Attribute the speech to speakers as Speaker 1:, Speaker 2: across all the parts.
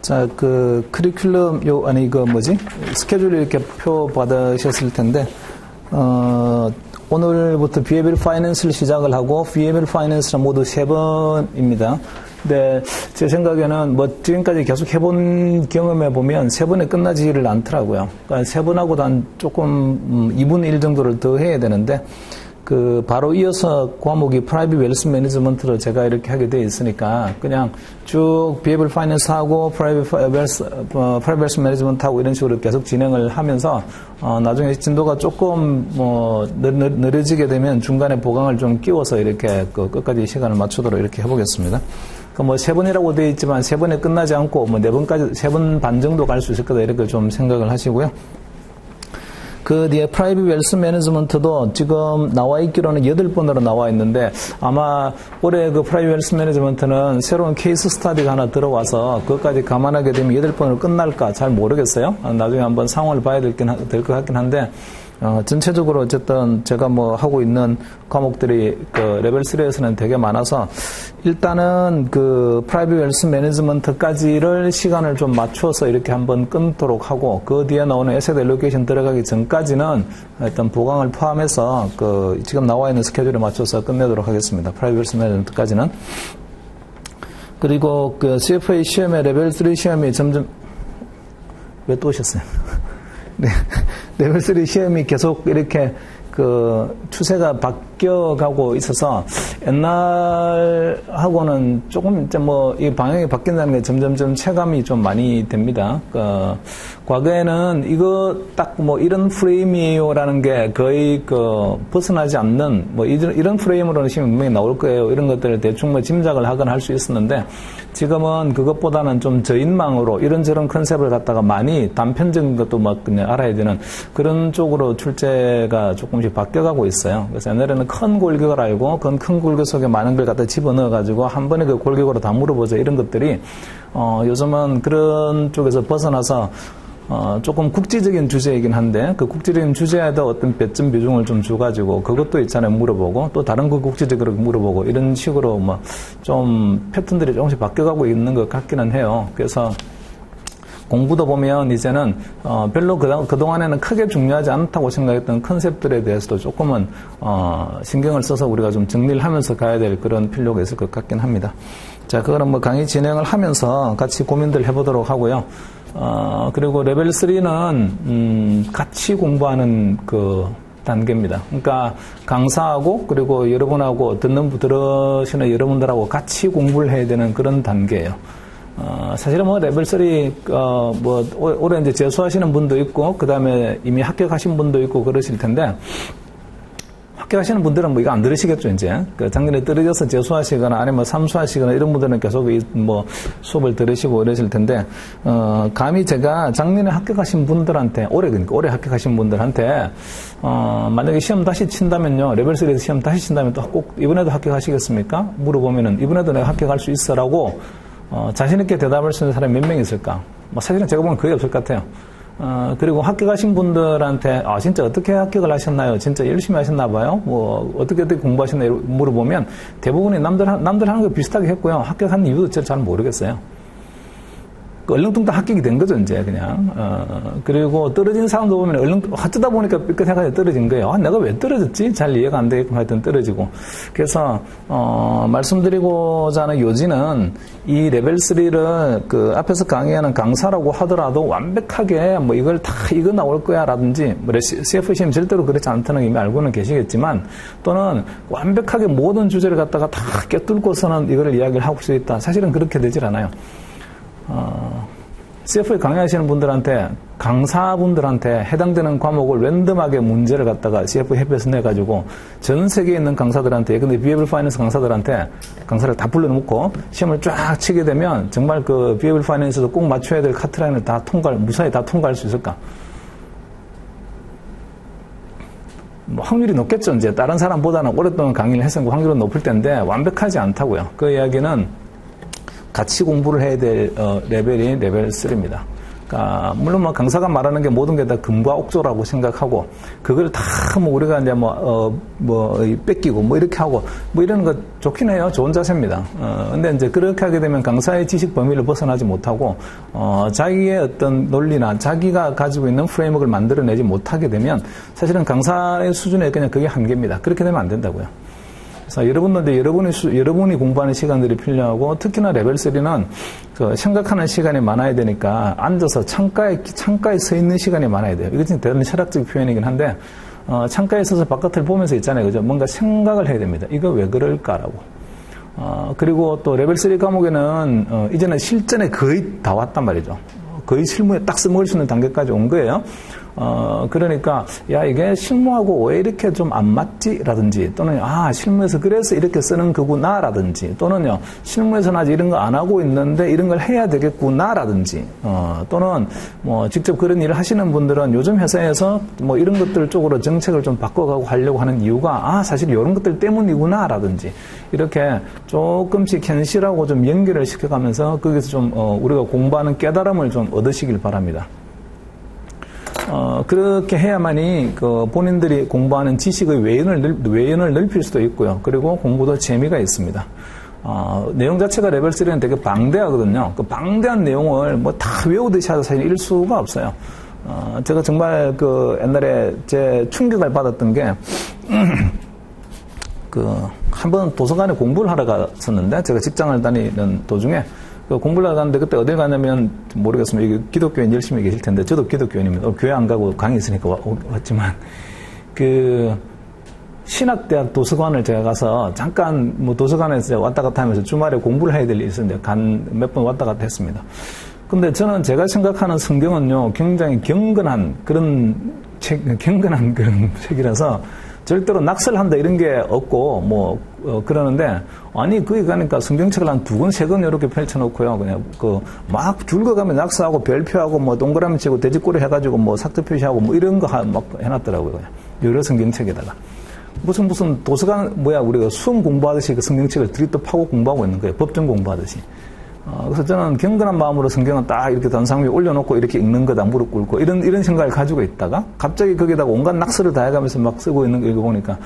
Speaker 1: 자, 그 커리큘럼 스케줄 이렇게 표 받으셨을 텐데 오늘부터 비헤비얼 파이낸스를 시작을 하고 비헤비얼 파이낸스는 모두 3번입니다. 근데 제 생각에는 지금까지 계속 해본 경험에 보면 3번에 끝나지를 않더라고요. 그러니까 3번하고도 한 조금 2분의 1 정도를 더 해야 되는데 바로 이어서 과목이 프라이빗 웰스 매니지먼트로 제가 이렇게 하게 돼 있으니까 그냥 쭉 비헤비얼 파이낸스 하고 프라이빗 웰스 매니지먼트 하고 이런 식으로 계속 진행을 하면서 나중에 진도가 조금 느려지게 되면 중간에 보강을 좀 끼워서 이렇게 끝까지 시간을 맞추도록 이렇게 해보겠습니다. 3번이라고 되어 있지만 3번에 끝나지 않고 4번까지 3번 반 정도 갈 수 있을 거다 이렇게 좀 생각을 하시고요. 그 뒤에 프라이빗 웰스 매니지먼트도 지금 나와 있기로는 8번으로 나와 있는데 아마 올해 그 프라이빗 웰스 매니지먼트는 새로운 케이스 스터디가 하나 들어와서 그것까지 감안하게 되면 8번으로 끝날까 잘 모르겠어요. 나중에 한번 상황을 봐야 될 것 같긴 한데 전체적으로 어쨌든 제가 하고 있는 과목들이 레벨 3에서는 되게 많아서 일단은 프라이빗 웰스 매니지먼트까지를 시간을 좀 맞춰서 이렇게 한번 끊도록 하고 그 뒤에 나오는 에셋 엘로케이션 들어가기 전까지는 일단 보강을 포함해서 지금 나와 있는 스케줄에 맞춰서 끝내도록 하겠습니다. 프라이빗 웰스 매니지먼트까지는. 그리고 CFA 시험에 레벨 3 시험이 점점 왜 또 오셨어요? 네. 레벨 3 시험이 계속 이렇게 추세가 바뀌어가고 있어서 옛날하고는 조금 이제 이 방향이 바뀐다는 게 점점점 체감이 좀 많이 됩니다. 과거에는 이거 딱 이런 프레임이에요라는 게 거의 벗어나지 않는 이런 프레임으로는 시험이 분명히 나올 거예요. 이런 것들을 대충 짐작을 하거나 할 수 있었는데 지금은 그것보다는 좀 저인망으로 이런저런 컨셉을 갖다가 많이 단편적인 것도 그냥 알아야 되는 그런 쪽으로 출제가 조금씩 바뀌어가고 있어요. 그래서 옛날에는 큰 골격을 알고 큰 골격 속에 많은 걸 갖다 집어넣어가지고 한 번에 그 골격으로 다 물어보자 이런 것들이 요즘은 그런 쪽에서 벗어나서 조금 국지적인 주제이긴 한데 그 국지적인 주제에도 어떤 배점 비중을 좀 줘가지고 그것도 있잖아요. 물어보고 또 다른 거 국지적으로 물어보고 이런 식으로 좀 패턴들이 조금씩 바뀌어가고 있는 것 같기는 해요. 그래서 공부도 보면 이제는 별로 그동안에는 크게 중요하지 않다고 생각했던 컨셉들에 대해서도 조금은 신경을 써서 우리가 좀 정리를 하면서 가야 될 그런 필요가 있을 것 같긴 합니다. 자, 그거는 강의 진행을 하면서 같이 고민들 해보도록 하고요. 그리고 레벨 3는 같이 공부하는 단계입니다. 그러니까 강사하고 그리고 여러분하고 들으시는 여러분들하고 같이 공부를 해야 되는 그런 단계예요. 사실은 레벨 3, 올해 이제 재수하시는 분도 있고, 그 다음에 이미 합격하신 분도 있고 그러실 텐데, 합격하시는 분들은 이거 안 들으시겠죠, 이제. 작년에 떨어져서 재수하시거나 아니면 삼수하시거나 이런 분들은 계속 수업을 들으시고 이러실 텐데, 감히 제가 작년에 합격하신 분들한테, 올해 합격하신 분들한테, 만약에 시험 다시 친다면요, 레벨 3에서 시험 다시 친다면 또 꼭 이번에도 합격하시겠습니까? 물어보면은, 이번에도 내가 합격할 수 있어라고, 자신있게 대답할 수 있는 사람이 몇 명 있을까? 사실은 제가 보면 거의 없을 것 같아요. 그리고 합격하신 분들한테, 진짜 어떻게 합격을 하셨나요? 진짜 열심히 하셨나봐요? 어떻게 공부하셨나요? 물어보면 대부분이 남들 하는 거 비슷하게 했고요. 합격한 이유도 제가 잘 모르겠어요. 얼렁뚱땅 합격이 된 거죠, 이제, 그냥. 그리고 떨어진 사람도 보면 어쩌다 보니까 삐끗해가지고 떨어진 거예요. 내가 왜 떨어졌지? 잘 이해가 안 되겠고 하여튼 떨어지고. 그래서, 말씀드리고자 하는 요지는 이 레벨 3를 앞에서 강의하는 강사라고 하더라도 완벽하게 이거 나올 거야 라든지, CF 시험 절대로 그렇지 않다는 거 이미 알고는 계시겠지만, 또는 완벽하게 모든 주제를 갖다가 다 꿰뚫고서는 이거를 이야기를 하고 수 있다. 사실은 그렇게 되질 않아요. CF에 강의하시는 분들한테, 강사분들한테 해당되는 과목을 랜덤하게 문제를 갖다가 CF 협회에서 내가지고 전 세계에 있는 강사들한테, 근데 비헤비얼 파이낸스 강사들한테 강사를 다 불러놓고 시험을 쫙 치게 되면 정말 비헤비얼 파이낸스에서 꼭 맞춰야 될 카트라인을 무사히 다 통과할 수 있을까? 확률이 높겠죠. 이제 다른 사람보다는 오랫동안 강의를 했으니까 확률은 높을 텐데 완벽하지 않다고요. 그 이야기는 같이 공부를 해야 될 레벨이 레벨 3입니다. 그러니까 물론 뭐 강사가 말하는 게 모든 게 다 금과 옥조라고 생각하고 그걸 다 뭐 우리가 이제 뺏기고 뭐 이렇게 하고 뭐 이런 거 좋긴 해요. 좋은 자세입니다. 근데 이제 그렇게 하게 되면 강사의 지식 범위를 벗어나지 못하고 자기의 어떤 논리나 자기가 가지고 있는 프레임워크를 만들어내지 못하게 되면 사실은 강사의 수준에 그냥 그게 한계입니다. 그렇게 되면 안 된다고요. 그래서 여러분들 여러분이 공부하는 시간들이 필요하고 특히나 레벨 3는 그 생각하는 시간이 많아야 되니까 앉아서 창가에 서 있는 시간이 많아야 돼요. 이거 진짜 대단히 철학적 표현이긴 한데 창가에 서서 바깥을 보면서 있잖아요. 그죠? 뭔가 생각을 해야 됩니다. 이거 왜 그럴까라고. 그리고 또 레벨 3 과목에는 이제는 실전에 거의 다 왔단 말이죠. 거의 실무에 딱 써먹을 수 있는 단계까지 온 거예요. 그러니까, 야, 이게 실무하고 왜 이렇게 좀 안 맞지? 라든지, 또는, 실무에서 그래서 이렇게 쓰는 거구나? 라든지, 또는요, 실무에서는 아직 이런 거 안 하고 있는데 이런 걸 해야 되겠구나? 라든지, 또는, 직접 그런 일을 하시는 분들은 요즘 회사에서 이런 것들 쪽으로 정책을 좀 바꿔가고 하려고 하는 이유가, 사실 이런 것들 때문이구나? 라든지, 이렇게 조금씩 현실하고 좀 연결을 시켜가면서 거기서 좀, 우리가 공부하는 깨달음을 좀 얻으시길 바랍니다. 그렇게 해야만이 본인들이 공부하는 지식의 외연을 넓힐 수도 있고요. 그리고 공부도 재미가 있습니다. 내용 자체가 레벨 3는 되게 방대하거든요. 그 방대한 내용을 다 외우듯이 하다 사실 일 수가 없어요. 제가 정말 옛날에 제 충격을 받았던 게, 한번 도서관에 공부를 하러 갔었는데, 제가 직장을 다니는 도중에, 공부를 하는데 그때 어딜 가냐면 모르겠습니다. 이게 기독교인 열심히 계실 텐데 저도 기독교인입니다. 교회 안 가고 강의 있으니까 왔지만 신학대학 도서관을 제가 가서 잠깐 도서관에서 왔다 갔다 하면서 주말에 공부를 해야 될 일이 있었는데 몇 번 왔다 갔다 했습니다. 근데 저는 제가 생각하는 성경은요 굉장히 경건한 그런 책이라서 절대로 낙설한다 이런 게 없고 그러는데 아니 거기 가니까 성경책을 한 2권 3권 이렇게 펼쳐놓고요 그냥 막 줄 그어가면 낙서하고 별표하고 동그라미 치고 돼지꼬리 해가지고 삭제 표시하고 이런 거 막 해놨더라고요. 그냥 여러 성경책에다가 무슨 도서관 우리가 수험 공부하듯이 그 성경책을 드립도 파고 공부하고 있는 거예요. 법정 공부하듯이. 그래서 저는 경건한 마음으로 성경은 딱 이렇게 단상 위에 올려놓고 이렇게 읽는 거다, 무릎 꿇고, 이런 생각을 가지고 있다가, 갑자기 거기다가 온갖 낙서를 다 해가면서 막 쓰고 있는 거 보니까,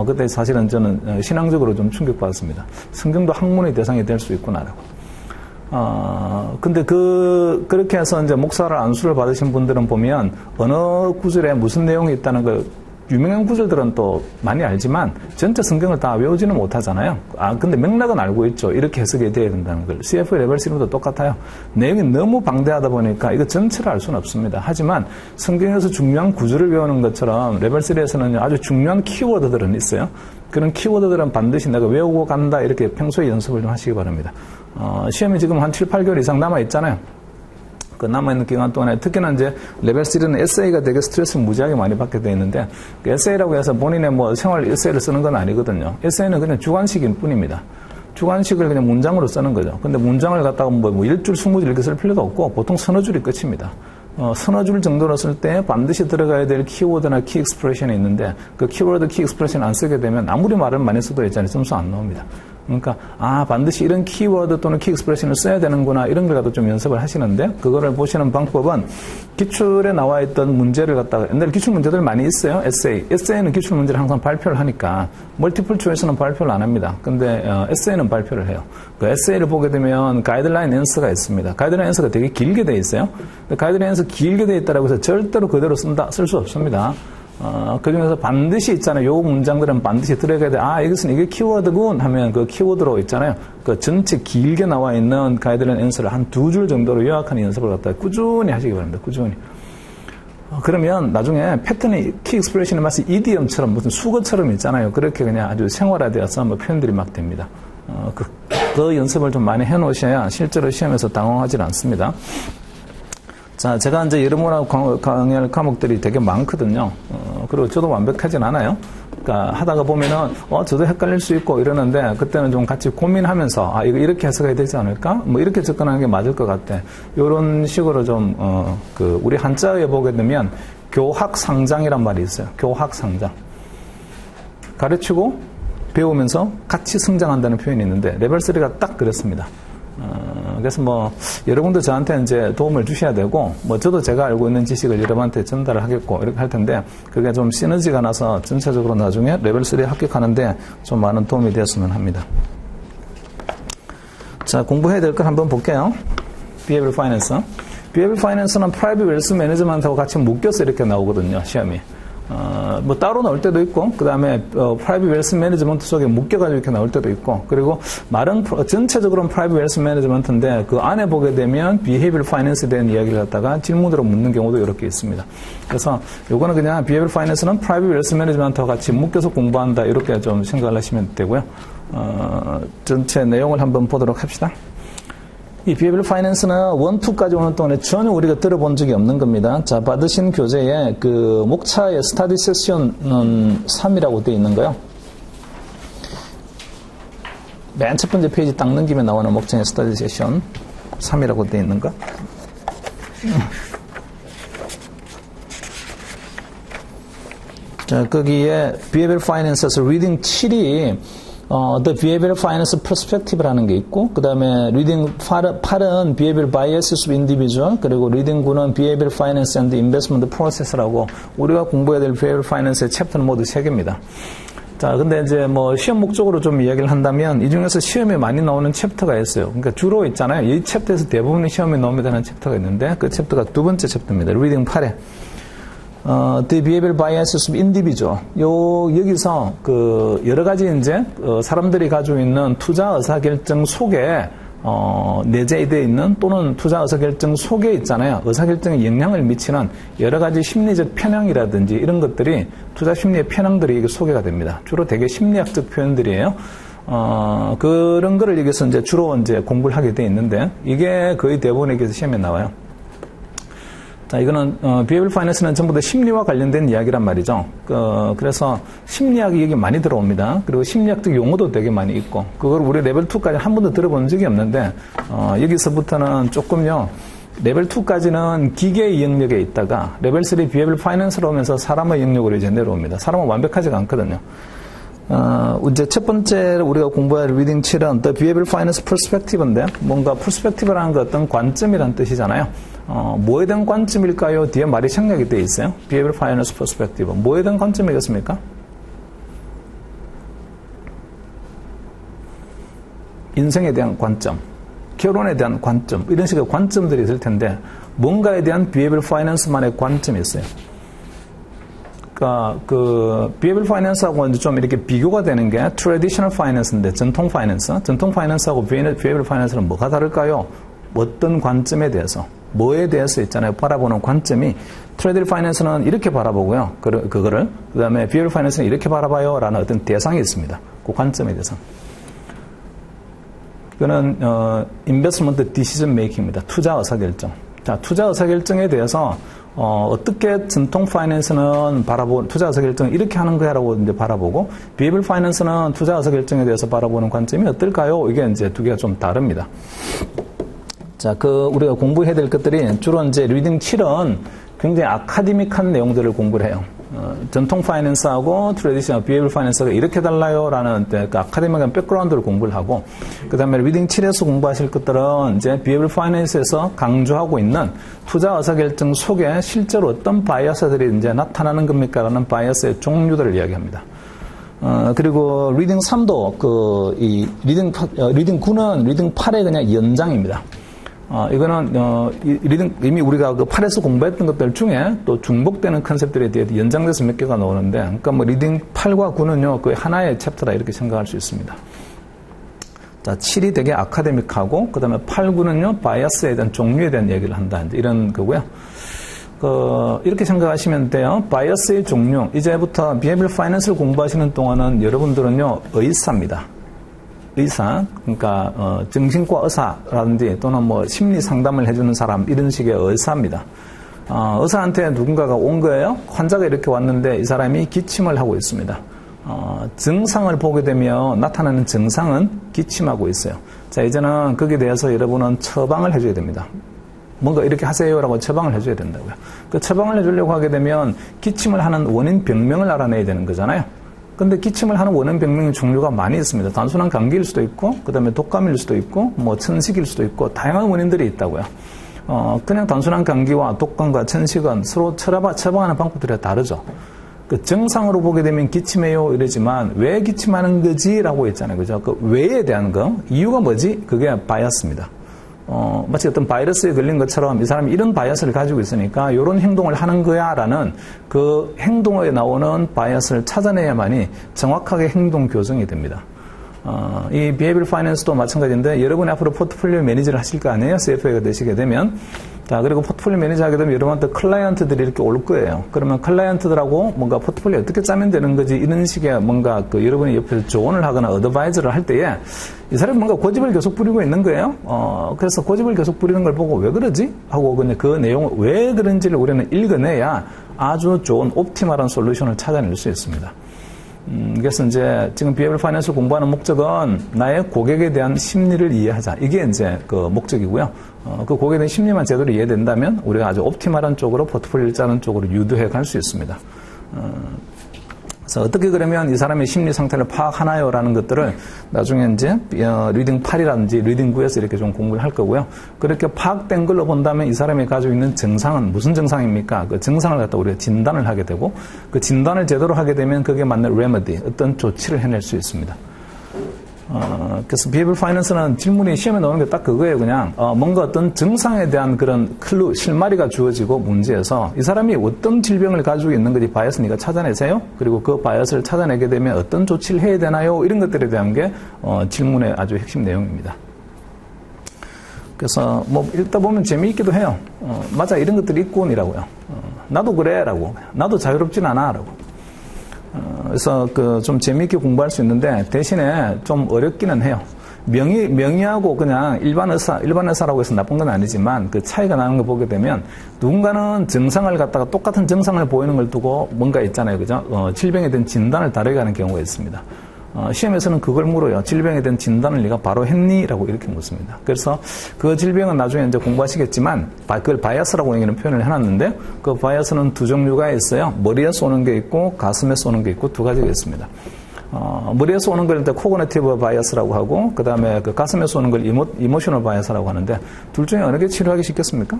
Speaker 1: 그때 사실은 저는 신앙적으로 좀 충격받았습니다. 성경도 학문의 대상이 될 수 있구나라고. 근데 그렇게 해서 이제 목사를 안수를 받으신 분들은 보면, 어느 구절에 무슨 내용이 있다는 걸 유명한 구절들은 또 많이 알지만 전체 성경을 다 외우지는 못하잖아요. 근데 맥락은 알고 있죠. 이렇게 해석이 돼야 된다는 걸. CF 레벨 3도 똑같아요. 내용이 너무 방대하다 보니까 이거 전체를 알 수는 없습니다. 하지만 성경에서 중요한 구절을 외우는 것처럼 레벨 3에서는 아주 중요한 키워드들은 있어요. 그런 키워드들은 반드시 내가 외우고 간다 이렇게 평소에 연습을 좀 하시기 바랍니다. 시험이 지금 한 7, 8개월 이상 남아있잖아요. 남아있는 기간 동안에 특히나 이제 레벨 3는 에세이가 되게 스트레스를 무지하게 많이 받게 되어 있는데 에세이라고 해서 본인의 생활 에세이를 쓰는 건 아니거든요. 에세이는 그냥 주관식일 뿐입니다. 주관식을 그냥 문장으로 쓰는 거죠. 근데 문장을 갖다가 1줄 20줄 이렇게 쓸 필요도 없고 보통 서너 줄이 끝입니다. 서너 줄 정도로 쓸 때 반드시 들어가야 될 키워드나 키 익스프레션이 있는데 그 키워드 키 익스프레션 안 쓰게 되면 아무리 말을 많이 써도 있잖아요. 점수 안 나옵니다. 그러니까 반드시 이런 키워드 또는 키 익스프레션을 써야 되는구나 이런 걸 갖다 좀 연습을 하시는데 그거를 보시는 방법은 기출에 나와 있던 문제를 갖다가 옛날에 기출 문제들 많이 있어요. 에세이는 기출 문제를 항상 발표를 하니까 멀티플 초이스는 발표를 안 합니다. 근데 에세이는 발표를 해요. 그 에세이를 보게 되면 가이드라인 앤서가 있습니다. 가이드라인 앤서가 되게 길게 돼 있어요. 가이드라인 앤서 길게 돼 있다라고 해서 절대로 그대로 쓸 수 없습니다. 그 중에서 반드시 있잖아요. 요 문장들은 반드시 들어가야 돼. 이것은 이게 키워드군 하면 그 키워드로 있잖아요. 그 전체 길게 나와 있는 가이드라인 앤서를 한 2줄 정도로 요약하는 연습을 갖다가 꾸준히 하시기 바랍니다. 꾸준히. 그러면 나중에 패턴이 키 익스프레션이 마치 이디엄처럼 무슨 수거처럼 있잖아요. 그렇게 그냥 아주 생활화되어서 표현들이 막 됩니다. 그 연습을 좀 많이 해놓으셔야 실제로 시험에서 당황하지 않습니다. 자, 제가 이제 여러모로 강의할 과목들이 되게 많거든요. 그리고 저도 완벽하진 않아요. 그러니까 하다가 보면은, 저도 헷갈릴 수 있고 이러는데, 그때는 좀 같이 고민하면서, 이거 이렇게 해석해야 되지 않을까? 이렇게 접근하는 게 맞을 것 같아. 요런 식으로 좀, 우리 한자에 보게 되면, 교학상장이란 말이 있어요. 교학상장. 가르치고, 배우면서 같이 성장한다는 표현이 있는데, 레벨 3가 딱 그렇습니다. 그래서 뭐 여러분도 저한테 이제 도움을 주셔야 되고 뭐 저도 제가 알고 있는 지식을 여러분한테 전달을 하겠고 이렇게 할 텐데 그게 좀 시너지가 나서 전체적으로 나중에 레벨 3 합격하는데 좀 많은 도움이 되었으면 합니다. 자, 공부해야 될 걸 한번 볼게요. Behavioral Finance. Behavioral Finance는 Private Wealth Management하고 같이 묶여서 이렇게 나오거든요, 시험이. 뭐 따로 나올 때도 있고, 그 다음에 Private Wealth Management 속에 묶여가지고 이렇게 나올 때도 있고, 그리고 말은 전체적으로는 Private Wealth Management인데 그 안에 보게 되면 Behavioral Finance에 대한 이야기를 갖다가 질문으로 묻는 경우도 이렇게 있습니다. 그래서 요거는 그냥 Behavioral Finance는 Private Wealth Management하고 같이 묶여서 공부한다 이렇게 좀 생각을 하시면 되고요. 전체 내용을 한번 보도록 합시다. 이 Behavioral Finance는 1, 2까지 오는 동안에 전혀 우리가 들어본 적이 없는 겁니다. 자, 받으신 교재에 그 목차의 스타디 세션은 3이라고 되어 있는 거요. 맨 첫 번째 페이지 딱 넘기면 나오는 목차의 스타디 세션 3이라고 되어 있는 거. 자, 거기에 Behavioral Finance에서 리딩 7이 The Behavioral Finance Perspective라는 게 있고, 그 다음에 리딩 8은 Behavioral Biases of Individual, 그리고 리딩 9는 Behavioral Finance and Investment Process라고 우리가 공부해야 될 Behavioral Finance의 챕터는 모두 3개입니다. 자, 근데 이제 뭐 시험 목적으로 좀 이야기를 한다면 이 중에서 시험에 많이 나오는 챕터가 있어요. 그러니까 주로 있잖아요. 이 챕터에서 대부분의 시험에 나오게 되는 챕터가 있는데 그 챕터가 두 번째 챕터입니다. 리딩 8에. The Behavioral Biases of Individual. 여기서 여러 가지 이제, 사람들이 가지고 있는 투자 의사결정 속에, 내재되어 있는 또는 투자 의사결정 속에 있잖아요. 의사결정에 영향을 미치는 여러 가지 심리적 편향이라든지 이런 것들이 투자 심리의 편향들이 소개가 됩니다. 주로 되게 심리학적 표현들이에요. 그런 거를 여기서 이제 주로 이제 공부를 하게 되어 있는데 이게 거의 대부분의 시험에 나와요. 자, 이거는, Behavioral Finance는 전부 다 심리와 관련된 이야기란 말이죠. 그래서 심리학이 여기 많이 들어옵니다. 그리고 심리학적 용어도 되게 많이 있고, 그걸 우리 레벨 2까지 한 번도 들어본 적이 없는데, 여기서부터는 조금요, 레벨 2까지는 기계의 영역에 있다가, 레벨 3 Behavioral Finance로 오면서 사람의 영역으로 이제 내려옵니다. 사람은 완벽하지가 않거든요. 이제 첫 번째 우리가 공부할 리딩 7은 The Behavioral Finance Perspective인데, 뭔가 perspective라는 건 어떤 관점이라는 뜻이잖아요. 뭐에 대한 관점일까요? 뒤에 말이 생략이 되어 있어요. Behavioral Finance Perspective. 뭐에 대한 관점이겠습니까? 인생에 대한 관점, 결혼에 대한 관점, 이런 식의 관점들이 있을 텐데, 뭔가에 대한 Behavioral Finance만의 관점이 있어요. 그러니까 Behavioral Finance하고 좀 이렇게 비교가 되는 게 Traditional Finance인데, 전통 파이낸스하고 Behavioral Finance는 뭐가 다를까요? 어떤 관점에 대해서, 뭐에 대해서 있잖아요. 바라보는 관점이 Traditional Finance는 이렇게 바라보고요. 그거를 그 다음에 Behavioral Finance는 이렇게 바라봐요. 라는 어떤 대상이 있습니다. 그 관점에 대해서. 이거는 Investment Decision Making입니다. 투자 의사결정. 자, 투자 의사결정에 대해서 어떻게 전통 파이낸스는 투자 의사결정을 이렇게 하는 거야라고 이제 바라보고, Behavioral Finance는 투자 의사결정에 대해서 바라보는 관점이 어떨까요? 이게 이제 두 개가 좀 다릅니다. 자, 우리가 공부해야 될 것들이 주로 이제 리딩 7은 굉장히 아카데믹한 내용들을 공부를 해요. 전통 파이낸스하고 트래디셔널 비헤이비어럴 파이낸스가 이렇게 달라요 라는 그 아카데믹한 백그라운드를 공부를 하고, 그 다음에 리딩 7에서 공부하실 것들은 이제 비헤이비어럴 파이낸스에서 강조하고 있는 투자 의사결정 속에 실제로 어떤 바이어스들이 이제 나타나는 겁니까 라는 바이어스의 종류들을 이야기합니다. 그리고 리딩 3도 리딩 9는 리딩 8의 그냥 연장입니다. 이거는, 이미 우리가 8에서 공부했던 것들 중에 또 중복되는 컨셉들에 대해 연장돼서 몇 개가 나오는데, 그러니까 뭐 리딩 8과 9는요, 거의 하나의 챕터다 이렇게 생각할 수 있습니다. 자, 7이 되게 아카데믹하고, 그 다음에 8, 9는요, 바이어스에 대한 종류에 대한 얘기를 한다. 이런 거고요. 이렇게 생각하시면 돼요. 바이어스의 종류. 이제부터 비헤이비어럴 파이낸스를 공부하시는 동안은 여러분들은요, 의사입니다. 의사, 그러니까 정신과 의사라든지 또는 뭐 심리 상담을 해주는 사람, 이런 식의 의사입니다. 의사한테 누군가가 온 거예요. 환자가 이렇게 왔는데 이 사람이 기침을 하고 있습니다. 증상을 보게 되면 나타나는 증상은 기침하고 있어요. 자, 이제는 거기에 대해서 여러분은 처방을 해줘야 됩니다. 뭔가 이렇게 하세요라고 처방을 해줘야 된다고요. 그 처방을 해주려고 하게 되면 기침을 하는 원인 병명을 알아내야 되는 거잖아요. 근데 기침을 하는 원인 병명의 종류가 많이 있습니다. 단순한 감기일 수도 있고, 그 다음에 독감일 수도 있고, 뭐 천식일 수도 있고, 다양한 원인들이 있다고요. 그냥 단순한 감기와 독감과 천식은 서로 처방하는 방법들이 다르죠. 그 정상으로 보게 되면 기침해요 이러지만 왜 기침하는 거지라고 했잖아요. 그죠? 그 왜에 대한 거, 이유가 뭐지? 그게 바이어스입니다. 마치 어떤 바이러스에 걸린 것처럼 이 사람이 이런 바이어스를 가지고 있으니까 이런 행동을 하는 거야 라는 그 행동에 나오는 바이어스를 찾아내야만이 정확하게 행동 교정이 됩니다. 이 비헤이비얼 파이낸스도 마찬가지인데 여러분이 앞으로 포트폴리오 매니저를 하실 거 아니에요? CFA가 되시게 되면. 자, 그리고 포트폴리오 매니저 하게 되면 여러분한테 클라이언트들이 이렇게 올 거예요. 그러면 클라이언트들하고 뭔가 포트폴리오 어떻게 짜면 되는 거지 이런 식의 뭔가 그 여러분이 옆에서 조언을 하거나 어드바이저를 할 때에 이 사람이 뭔가 고집을 계속 부리고 있는 거예요. 그래서 고집을 계속 부리는 걸 보고 왜 그러지? 하고 그냥 그 내용을 왜 그런지를 우리는 읽어내야 아주 좋은 옵티멀한 솔루션을 찾아낼 수 있습니다. 그래서 이제 지금 비헤이비얼 파이낸스 공부하는 목적은 나의 고객에 대한 심리를 이해하자. 이게 이제 그 목적이고요. 그 고객에 대한 심리만 제대로 이해된다면 우리가 아주 옵티멀한 쪽으로 포트폴리오를 짜는 쪽으로 유도해 갈 수 있습니다. 그래서 어떻게 그러면 이 사람의 심리 상태를 파악하나요? 라는 것들을 나중에 이제 리딩 8이라든지 리딩 9에서 이렇게 좀 공부를 할 거고요. 그렇게 파악된 걸로 본다면 이 사람이 가지고 있는 증상은 무슨 증상입니까? 그 증상을 갖다 우리가 진단을 하게 되고 그 진단을 제대로 하게 되면 그게 맞는 레메디, 어떤 조치를 해낼 수 있습니다. 그래서 비헤이비얼 파이낸스는 질문이 시험에 나오는 게 딱 그거예요. 그냥 뭔가 어떤 증상에 대한 그런 클루, 실마리가 주어지고 문제에서 이 사람이 어떤 질병을 가지고 있는 건지 바이어스니까 찾아내세요. 그리고 그 바이어스를 찾아내게 되면 어떤 조치를 해야 되나요? 이런 것들에 대한 게 질문의 아주 핵심 내용입니다. 그래서 뭐 읽다 보면 재미있기도 해요. 맞아, 이런 것들이 있군이라고요. 나도 그래라고. 나도 자유롭진 않아라고. 그래서 좀 재미있게 공부할 수 있는데 대신에 좀 어렵기는 해요. 명의하고 그냥 일반 의사라고 해서 나쁜 건 아니지만 그 차이가 나는 거 보게 되면 누군가는 증상을 갖다가 똑같은 증상을 보이는 걸 두고 뭔가 있잖아요. 그죠? 질병에 대한 진단을 다르게 하는 경우가 있습니다. 시험에서는 그걸 물어요. 질병에 대한 진단을 네가 바로 했니? 라고 이렇게 묻습니다. 그래서 그 질병은 나중에 이제 공부하시겠지만 그걸 바이어스라고 얘기는 표현을 해놨는데 그 바이어스는 두 종류가 있어요. 머리에서 오는 게 있고 가슴에서 오는 게 있고 두 가지가 있습니다. 머리에서 오는 걸 일단 코그니티브 바이어스라고 하고 그 다음에 그 가슴에서 오는 걸 이모셔널 바이어스라고 하는데 둘 중에 어느 게 치료하기 쉽겠습니까?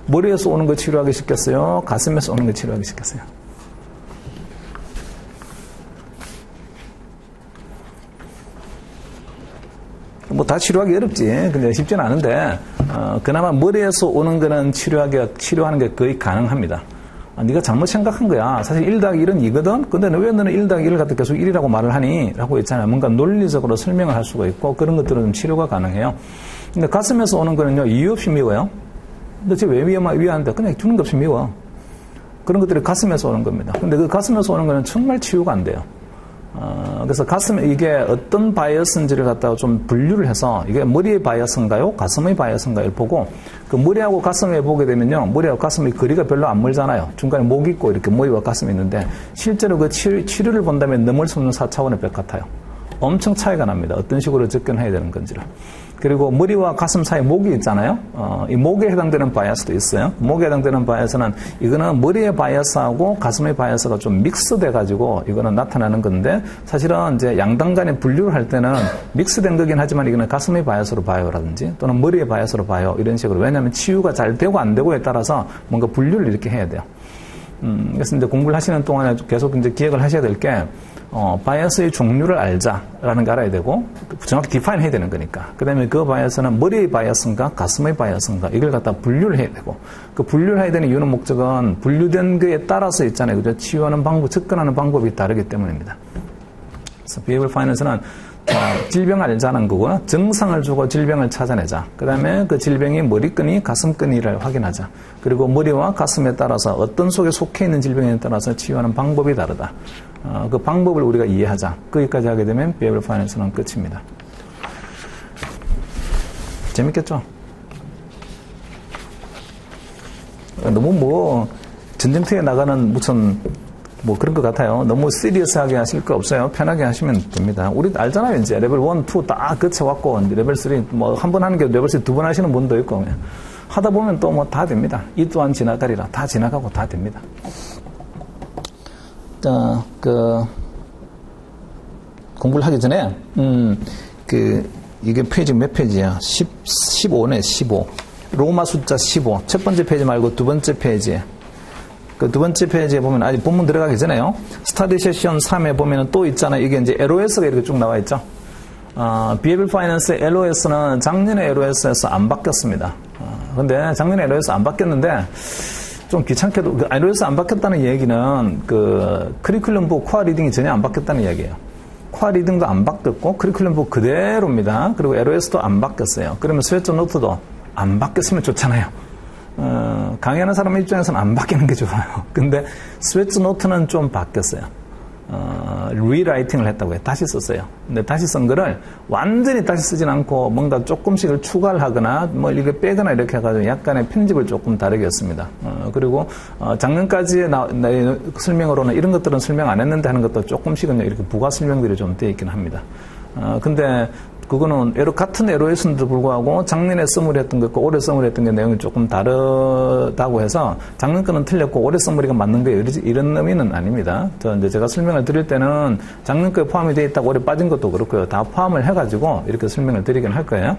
Speaker 1: 머리에서 오는 거 치료하기 쉽겠어요? 가슴에서 오는 거 치료하기 쉽겠어요? 뭐 다 치료하기 어렵지. 근데 쉽지는 않은데 그나마 머리에서 오는 거는 치료하는 게 거의 가능합니다. 네가 잘못 생각한 거야. 사실 1+1은 2거든. 근데 왜 너는 1+1을 갖다 계속 1이라고 말을 하니? 라고 했잖아요. 뭔가 논리적으로 설명을 할 수가 있고 그런 것들은 좀 치료가 가능해요. 근데 가슴에서 오는 거는요. 이유 없이 미워요. 도대체 왜 미워하는데? 그냥 주는 것 없이 미워. 그런 것들이 가슴에서 오는 겁니다. 근데 그 가슴에서 오는 거는 정말 치유가 안 돼요. 그래서 가슴에 이게 어떤 바이어스인지를 갖다가 좀 분류를 해서 이게 머리의 바이어스인가요? 가슴의 바이어스인가요? 보고 그 머리하고 가슴에 보게 되면요. 머리하고 가슴의 거리가 별로 안 멀잖아요. 중간에 목이 있고 이렇게 머리와 가슴이 있는데 실제로 그 치료를 본다면 넘을 수 없는 4차원의 벽 같아요. 엄청 차이가 납니다. 어떤 식으로 접근해야 되는 건지를. 그리고 머리와 가슴 사이 목이 있잖아요. 이 목에 해당되는 바이어스도 있어요. 목에 해당되는 바이어스는 이거는 머리의 바이어스하고 가슴의 바이어스가 좀 믹스돼 가지고 이거는 나타나는 건데 사실은 이제 양당 간에 분류를 할 때는 믹스된 거긴 하지만 이거는 가슴의 바이어스로 봐요라든지 또는 머리의 바이어스로 봐요. 이런 식으로. 왜냐하면 치유가 잘 되고 안 되고에 따라서 뭔가 분류를 이렇게 해야 돼요. 그래서 이제 공부를 하시는 동안에 계속 이제 기억을 하셔야 될 게 바이어스의 종류를 알자라는 거 알아야 되고 정확히 디파인 해야 되는 거니까. 그 다음에 그 바이어스는 머리의 바이어스인가 가슴의 바이어스인가 이걸 갖다 분류를 해야 되고 그 분류를 해야 되는 이유는 목적은 분류된 거에 따라서 있잖아요. 그죠? 치유하는 방법, 접근하는 방법이 다르기 때문입니다. 그래서 비헤이비얼 파이낸스는 질병을 알자는 거고 증상을 주고 질병을 찾아내자. 그 다음에 그 질병이 머리끈이 가슴끈이를 확인하자. 그리고 머리와 가슴에 따라서 어떤 속에 속해 있는 질병에 따라서 치유하는 방법이 다르다. 그 방법을 우리가 이해하자. 거기까지 하게 되면 비헤이비얼 파이낸스는 끝입니다. 재밌겠죠? 너무 전쟁터에 나가는 무슨 그런 것 같아요. 너무 시리어스하게 하실 거 없어요. 편하게 하시면 됩니다. 우리 알잖아요. 이제 레벨 1, 2 딱 거쳐갖고 레벨 3 한 번 하는 게 레벨 3 두 번 하시는 분도 있고 하다 보면 또 다 됩니다. 이 또한 지나가리라. 다 지나가고 다 됩니다. 공부를 하기 전에, 이게 페이지 몇 페이지야? 15네, 15. 로마 숫자 15. 첫 번째 페이지 말고 두 번째 페이지. 그 두 번째 페이지에 보면 아직 본문 들어가기 전에요. 스터디 세션 3에 보면은 또 있잖아요. 이게 이제 LOS가 이렇게 쭉 나와 있죠. Behavioral Finance의 LOS는 작년에 LOS에서 안 바뀌었습니다. 근데 작년에 LOS 안 바뀌었는데, 좀 귀찮게도, LOS 안 바뀌었다는 얘기는 커리큘럼부 코어 리딩이 전혀 안 바뀌었다는 얘기예요. 코어 리딩도 안 바뀌었고, 커리큘럼부 그대로입니다. 그리고 LOS도 안 바뀌었어요. 그러면 스웨트 노트도 안 바뀌었으면 좋잖아요. 강의하는 사람 입장에서는 안 바뀌는 게 좋아요. 근데 스웨트 노트는 좀 바뀌었어요. 리라이팅을 했다고 해요. 다시 썼어요. 근데 다시 쓴 거를 완전히 다시 쓰진 않고 뭔가 조금씩을 추가를 하거나 뭐 이렇게 빼거나 이렇게 해가지고 약간의 편집을 조금 다르게 했습니다. 그리고 작년까지의 설명으로는 이런 것들은 설명 안 했는데 하는 것도 조금씩은 이렇게 부가 설명들이 좀 되어 있긴 합니다. 근데 그거는 같은 LOS인데도 불구하고 작년에 써머리했던 것과 올해 써머리했던 게 내용이 조금 다르다고 해서 작년 거는 틀렸고 올해 써머리가 맞는 거예요. 이런 의미는 아닙니다. 이제 제가 설명을 드릴 때는 작년 거에 포함이 되어 있다고 올해 빠진 것도 그렇고요. 다 포함을 해가지고 이렇게 설명을 드리긴 할 거예요.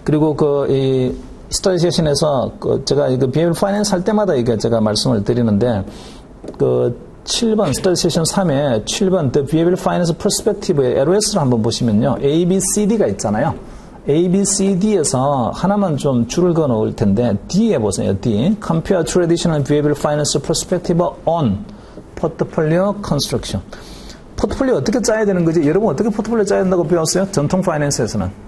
Speaker 1: 그리고 이 스터디 세션에서 제가 이거 비해비얼 파이낸스 할 때마다 이게 제가 말씀을 드리는데 7번, 스터디 세션 3에 7번, The Behavioral Finance Perspective의 LOS를 한번 보시면요. A, B, C, D가 있잖아요. A, B, C, D에서 하나만 좀 줄을 그어 놓을 텐데, D에 보세요, D. Compare Traditional Behavioral Finance Perspective on Portfolio Construction. 포트폴리오 어떻게 짜야 되는 거지? 여러분 어떻게 포트폴리오 짜야 된다고 배웠어요? 전통 파이낸스에서는.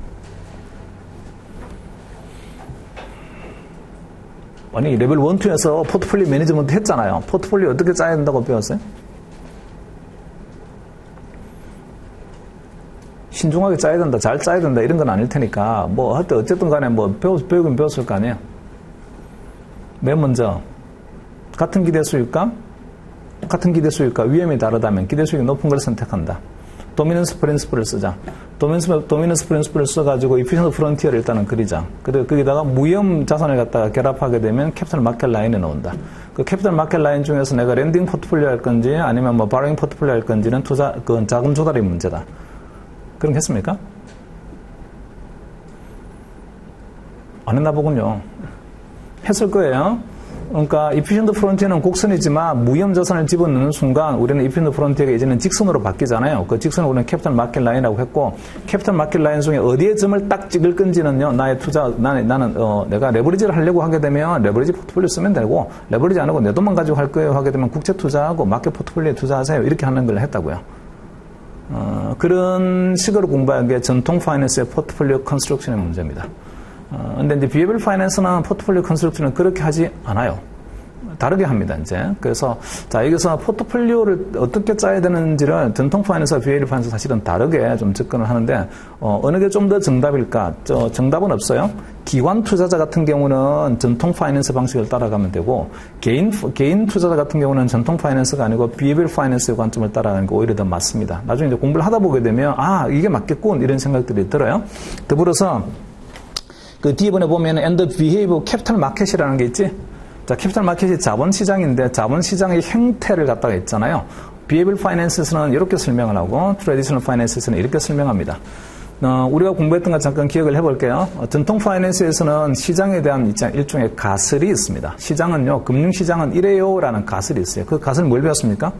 Speaker 1: 아니, 레벨 1, 2에서 포트폴리오 매니지먼트 했잖아요. 포트폴리오 어떻게 짜야 된다고 배웠어요? 신중하게 짜야 된다, 잘 짜야 된다, 이런 건 아닐 테니까, 하여튼 어쨌든 간에 배우긴 배웠을 거 아니에요? 맨 먼저, 같은 기대수일까? 같은 기대수일까? 위험이 다르다면 기대수익이 높은 걸 선택한다. 도미넌스 프린시플을 쓰자. 도미넌스 프린시플을 써가지고 이피션트 프론티어를 일단은 그리자. 그리고 거기다가 무형 자산을 갖다가 결합하게 되면 캐피탈 마켓 라인에 넣는다. 그 캐피탈 마켓 라인 중에서 내가 랜딩 포트폴리오 할 건지 아니면 바로잉 포트폴리오 할 건지는 그건 자금 조달의 문제다. 그런 게 했습니까? 안 했나 보군요. 했을 거예요. 그러니까 이피션트 프론티어는 곡선이지만 무형 자산을 집어넣는 순간 우리는 이피션트 프론티어가 이제는 직선으로 바뀌잖아요. 그 직선을 우리는 캐피탈 마켓 라인이라고 했고, 캐피탈 마켓 라인 중에 어디에 점을 딱 찍을 건지는요, 나의 투자, 나는 내가 레버리지를 하려고 하게 되면 레버리지 포트폴리오 쓰면 되고, 레버리지 안 하고 내 돈만 가지고 할 거예요 하게 되면 국채 투자하고 마켓 포트폴리오에 투자하세요. 이렇게 하는 걸 했다고요. 그런 식으로 공부한 게 전통 파이낸스의 포트폴리오 컨스트럭션의 문제입니다. 근데 이제 비해비얼 파이낸스나 포트폴리오 컨스트럭션은 그렇게 하지 않아요. 다르게 합니다, 이제. 그래서, 자, 여기서 포트폴리오를 어떻게 짜야 되는지를 전통 파이낸스와 비해비얼 파이낸스 사실은 다르게 좀 접근을 하는데, 어느 게 좀 더 정답일까? 정답은 없어요. 기관 투자자 같은 경우는 전통 파이낸스 방식을 따라가면 되고, 개인 투자자 같은 경우는 전통 파이낸스가 아니고 비해비얼 파이낸스의 관점을 따라가는 게 오히려 더 맞습니다. 나중에 이제 공부를 하다 보게 되면, 이게 맞겠군, 이런 생각들이 들어요. 더불어서, 그 D번에 보면 and the behave capital market이라는 게 있지. 자, 캐피탈 마켓이 자본시장인데 자본시장의 형태를 갖다가 있잖아요. 비해비얼 파이낸스에서는 이렇게 설명을 하고 트래디셔널 파이낸스에서는 이렇게 설명합니다. 우리가 공부했던 거 잠깐 기억을 해볼게요. 전통 파이낸스에서는 시장에 대한 일종의 가설이 있습니다. 시장은요, 금융시장은 이래요 라는 가설이 있어요. 그 가설 뭘 배웠습니까?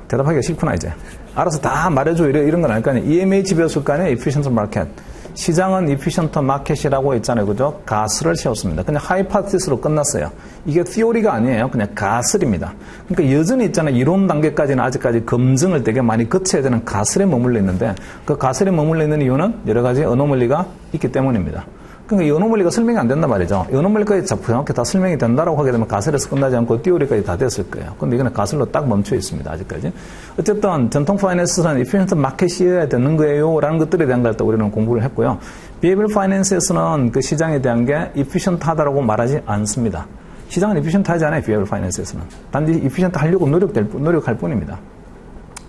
Speaker 1: 대답하기가 싫구나 이제. 알아서 다 말해줘 이런 건 아닐 거 아니에요. EMH 배웠을 거 아니에요. Efficient Market. 시장은 Efficient Market이라고 했잖아요. 그죠? 가설을 세웠습니다. 그냥 하이파티스로 끝났어요. 이게 theory가 아니에요. 그냥 가설입니다. 그러니까 여전히 있잖아요. 이론 단계까지는 아직까지 검증을 되게 많이 거쳐야 되는 가설에 머물러 있는데 그 가설에 머물러 있는 이유는 여러 가지 어노멀리가 있기 때문입니다. 그러니까 이 어노멀리가 설명이 안 된단 말이죠. 이 어노멀리까지 정확히 다 설명이 된다라고 하게 되면 가설에서 끝나지 않고 띠오리까지 다 됐을 거예요. 근데 이거는 가설로 딱 멈춰 있습니다. 아직까지. 어쨌든 전통 파이낸스는 이피션트 마켓이어야 되는 거예요 라는 것들에 대한 걸 또 우리는 공부를 했고요. 비해비얼 파이낸스에서는 그 시장에 대한 게 이피션트하다라고 말하지 않습니다. 시장은 이피션트하지 않아요. 비해비얼 파이낸스에서는. 단지 이피션트 하려고 노력할 뿐입니다.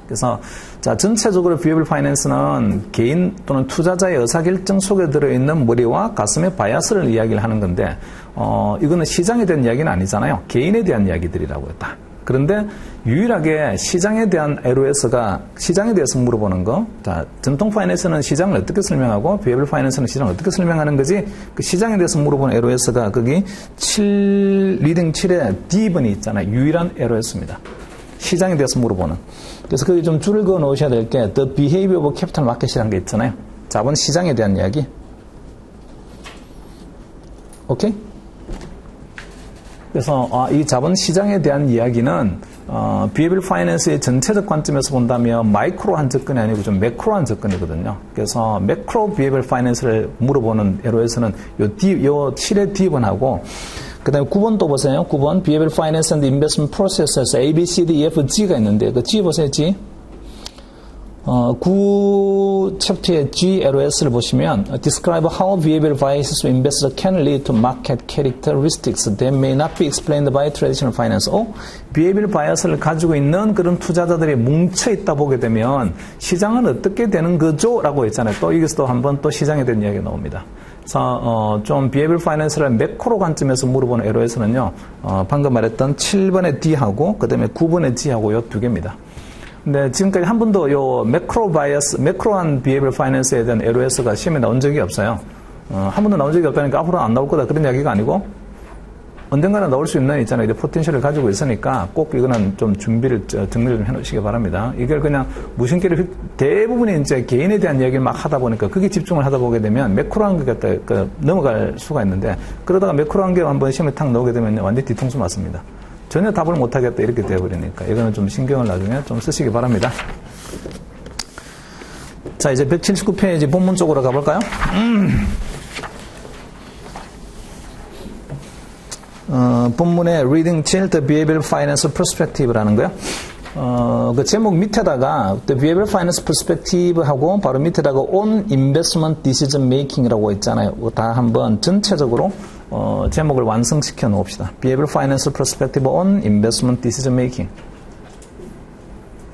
Speaker 1: 그래서 자, 전체적으로 비해비얼 파이낸스는 개인 또는 투자자의 의사결정 속에 들어있는 머리와 가슴의 바이아스를 이야기를 하는 건데 이거는 시장에 대한 이야기는 아니잖아요. 개인에 대한 이야기들이라고 했다. 그런데 유일하게 시장에 대한 LOS가 시장에 대해서 물어보는 거. 자, 전통 파이낸스는 시장을 어떻게 설명하고 비해ብል 파이낸스는 시장을 어떻게 설명하는 거지? 그 시장에 대해서 물어보는 LOS가 거기 리딩 7에 D번이 있잖아요. 유일한 LOS입니다. 시장에 대해서 물어보는. 그래서 거기 좀 줄을 그어 놓으셔야 될 게 The Behavior of Capital Market이라는 게 있잖아요. 자본 시장에 대한 이야기. 오케이? 그래서 이 자본 시장에 대한 이야기는 비해빌 파이낸스의 전체적 관점에서 본다면 마이크로한 접근이 아니고 좀 매크로한 접근이거든요. 그래서 매크로 비해빌 파이낸스를 물어보는 LOS는 요 7의 D번하고 그 다음에 9번 또 보세요. 9번 비해빌 파이낸스 and investment process에서 A, B, C, D, E, F, G가 있는데 그 G 보세요. G. 9 챕터의 G LOS를 보시면 describe how behavioral biases of investors can lead to market characteristics that may not be explained by traditional finance. behavioral bias를 가지고 있는 그런 투자자들이 뭉쳐 있다 보게 되면 시장은 어떻게 되는 거죠? 라고 했잖아요. 또 여기서 또 한번 또 시장에 대한 이야기가 나옵니다. 그래서 좀 behavioral finance를 매크로 관점에서 물어보는 LOS는요. 방금 말했던 7번의 D하고 그 다음에 9번의 G하고 요 두 개입니다. 근데 지금까지 한 번도 요 매크로한 비해빌 파이낸스에 대한 LOS가 시험에 나온 적이 없어요. 한 번도 나온 적이 없다니까 앞으로는 안 나올 거다 그런 이야기가 아니고 언젠가는 나올 수 있는 있잖아요. 이제 포텐셜을 가지고 있으니까 꼭 이거는 좀 정리를 좀 해놓으시기 바랍니다. 이걸 그냥 무심결에 대부분의 이제 개인에 대한 이야기를 막 하다 보니까 그게 집중을 하다 보게 되면 매크로한 게 넘어갈 수가 있는데 그러다가 매크로한 게 한번 시험에 탁 나오게 되면 완전히 뒤통수 맞습니다. 전혀 답을 못하겠다 이렇게 되어버리니까 이거는 좀 신경을 나중에 좀 쓰시기 바랍니다. 자, 이제 179페이지 본문 쪽으로 가볼까요? 본문의 Reading 7, The Behavioral Finance Perspective라는 거요. 그 제목 밑에다가 The Behavioral Finance Perspective 하고 바로 밑에다가 On Investment Decision Making이라고 있잖아요. 다 한번 전체적으로 제목을 완성시켜 놓읍시다. Behavioral Finance Perspective on Investment Decision Making.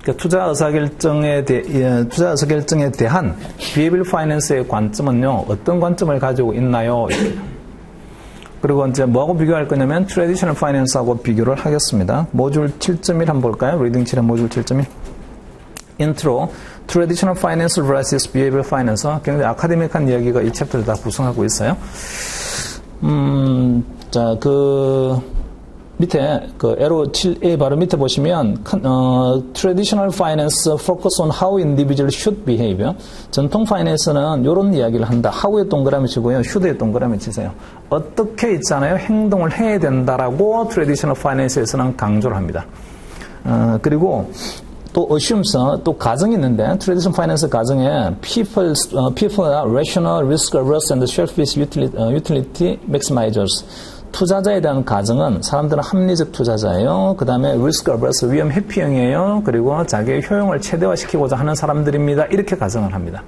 Speaker 1: 그러니까 투자 의사결정에 대한 Behavioral Finance의 관점은요, 어떤 관점을 가지고 있나요? 그리고 이제 뭐하고 비교할 거냐면 Traditional Finance하고 비교를 하겠습니다. 모듈 7.1 한번 볼까요? Reading 7의 모듈 7.1. Intro, Traditional Finance vs. Behavioral Finance. 굉장히 아카데믹한 이야기가 이 챕터를 다 구성하고 있어요. 자, 밑에, 에로 7A 바로 밑에 보시면, traditional finance focus on how individuals should behave. 전통 파이낸스는 이런 이야기를 한다. how에 동그라미 치고요. should에 동그라미 치세요. 어떻게 있잖아요. 행동을 해야 된다라고 traditional finance에서는 강조를 합니다. 그리고, 또 assumes 또 가정이 있는데 traditional finance 가정에 people are rational, risk averse, and selfish utility maximizers. 투자자에 대한 가정은 사람들은 합리적 투자자예요. 그 다음에 risk averse 위험 회피형이에요. 그리고 자기의 효용을 최대화시키고자 하는 사람들입니다. 이렇게 가정을 합니다.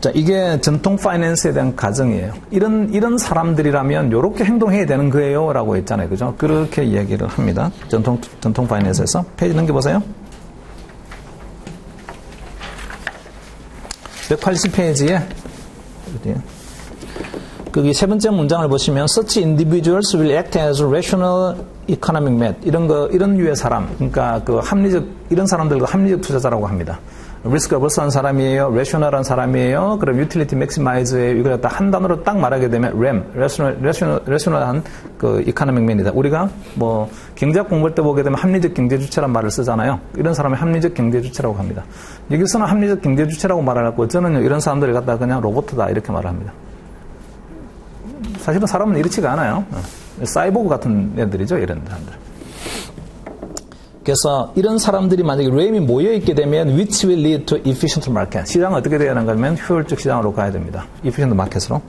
Speaker 1: 자, 이게 전통 파이낸스에 대한 가정이에요. 이런 사람들이라면 이렇게 행동해야 되는 거예요. 라고 했잖아요. 그죠? 그렇게 이야기를 합니다. 전통 파이낸스에서. 페이지 넘겨보세요. 180페이지에, 거기 세 번째 문장을 보시면, such individuals will act as rational economic method. 이런 류의 사람. 그러니까 이런 사람들과 합리적 투자자라고 합니다. 리스크 어버스한 사람이에요. 레셔널한 사람이에요. 그럼 유틸리티 맥시마이즈예요. 이걸 갖다 한 단어로 딱 말하게 되면 레셔널한 이코노믹 맨이다. 우리가 경제학 공부할 때 보게 되면 합리적 경제 주체란 말을 쓰잖아요. 이런 사람이 합리적 경제 주체라고 합니다. 여기서는 합리적 경제 주체라고 말을 하고 저는 이런 사람들을 갖다 그냥 로봇이다 이렇게 말을 합니다. 사실은 사람은 이렇지가 않아요. 사이보그 같은 애들이죠. 이런 사람들. 그래서 이런 사람들이 만약에 램이 모여있게 되면 which will lead to efficient market. 시장은 어떻게 되어야 하는가 하면 효율적 시장으로 가야 됩니다. efficient market으로.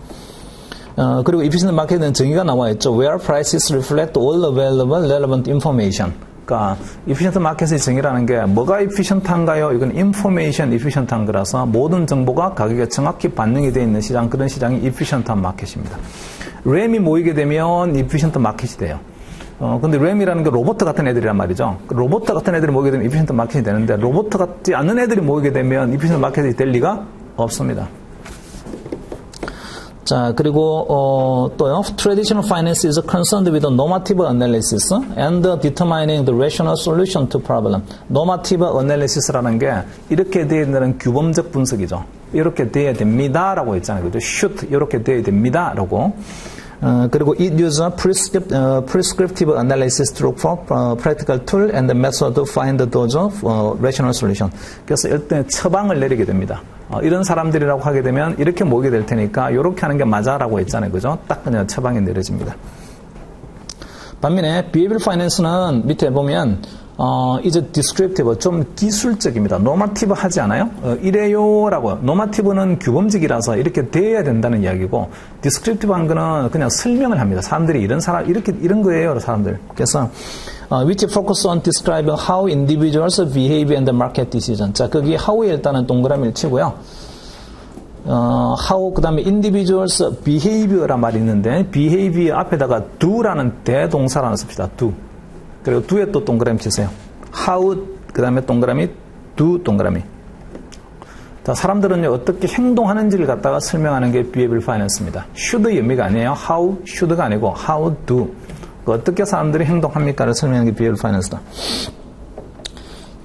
Speaker 1: 그리고 efficient market은 정의가 나와 있죠. where prices reflect all available relevant information. 그러니까 efficient market의 정의라는 게 뭐가 efficient한가요? 이건 information efficient한 거라서 모든 정보가 가격에 정확히 반영이 되어 있는 시장, 그런 시장이 efficient한 마켓입니다. 램이 모이게 되면 efficient 마켓이 돼요. 근데 램이라는 게 로봇 같은 애들이란 말이죠. 로봇 같은 애들이 모이게 되면 이피션트 마켓이 되는데 로봇 같지 않은 애들이 모이게 되면 이피션트 마켓이 될 리가 없습니다. 자, 그리고 또요. Traditional finance is concerned with the normative analysis and determining the rational solution to problem. normative analysis라는 게 이렇게 되어 있는 규범적 분석이죠. 이렇게 되어야 됩니다라고 했잖아요. 그죠? should 이렇게 되어야 됩니다라고. 그리고 it uses prescriptive analysis to look for practical tool and method to find those rational solution. 그래서 일단 처방을 내리게 됩니다. 이런 사람들이라고 하게 되면 이렇게 모이게 될 테니까 이렇게 하는 게 맞아라고 했잖아요. 그죠? 딱 그냥 처방이 내려집니다. 반면에 behavioral finance는 밑에 보면 이제 descriptive, 좀 기술적입니다. normative 하지 않아요? 이래요라고. normative는 규범직이라서 이렇게 돼야 된다는 이야기고, descriptive 한 거는 그냥 설명을 합니다. 사람들이 이런 거예요, 사람들. 그래서 which focus on describing how individuals behave and market decision. 자, 거기 how에 일단은 동그라미를 치고요. how 그 다음에 individuals behavior란 말이 있는데, behavior 앞에다가 do라는 대동사를 씁시다. do. 그리고 do에 또 동그라미 치세요. how 그 다음에 동그라미 do 동그라미. 자, 사람들은 어떻게 행동하는지를 갖다가 설명하는 게 behavioral finance입니다. should의 의미가 아니에요. how should가 아니고 how do. 어떻게 사람들이 행동합니까를 설명하는 게 behavioral finance다.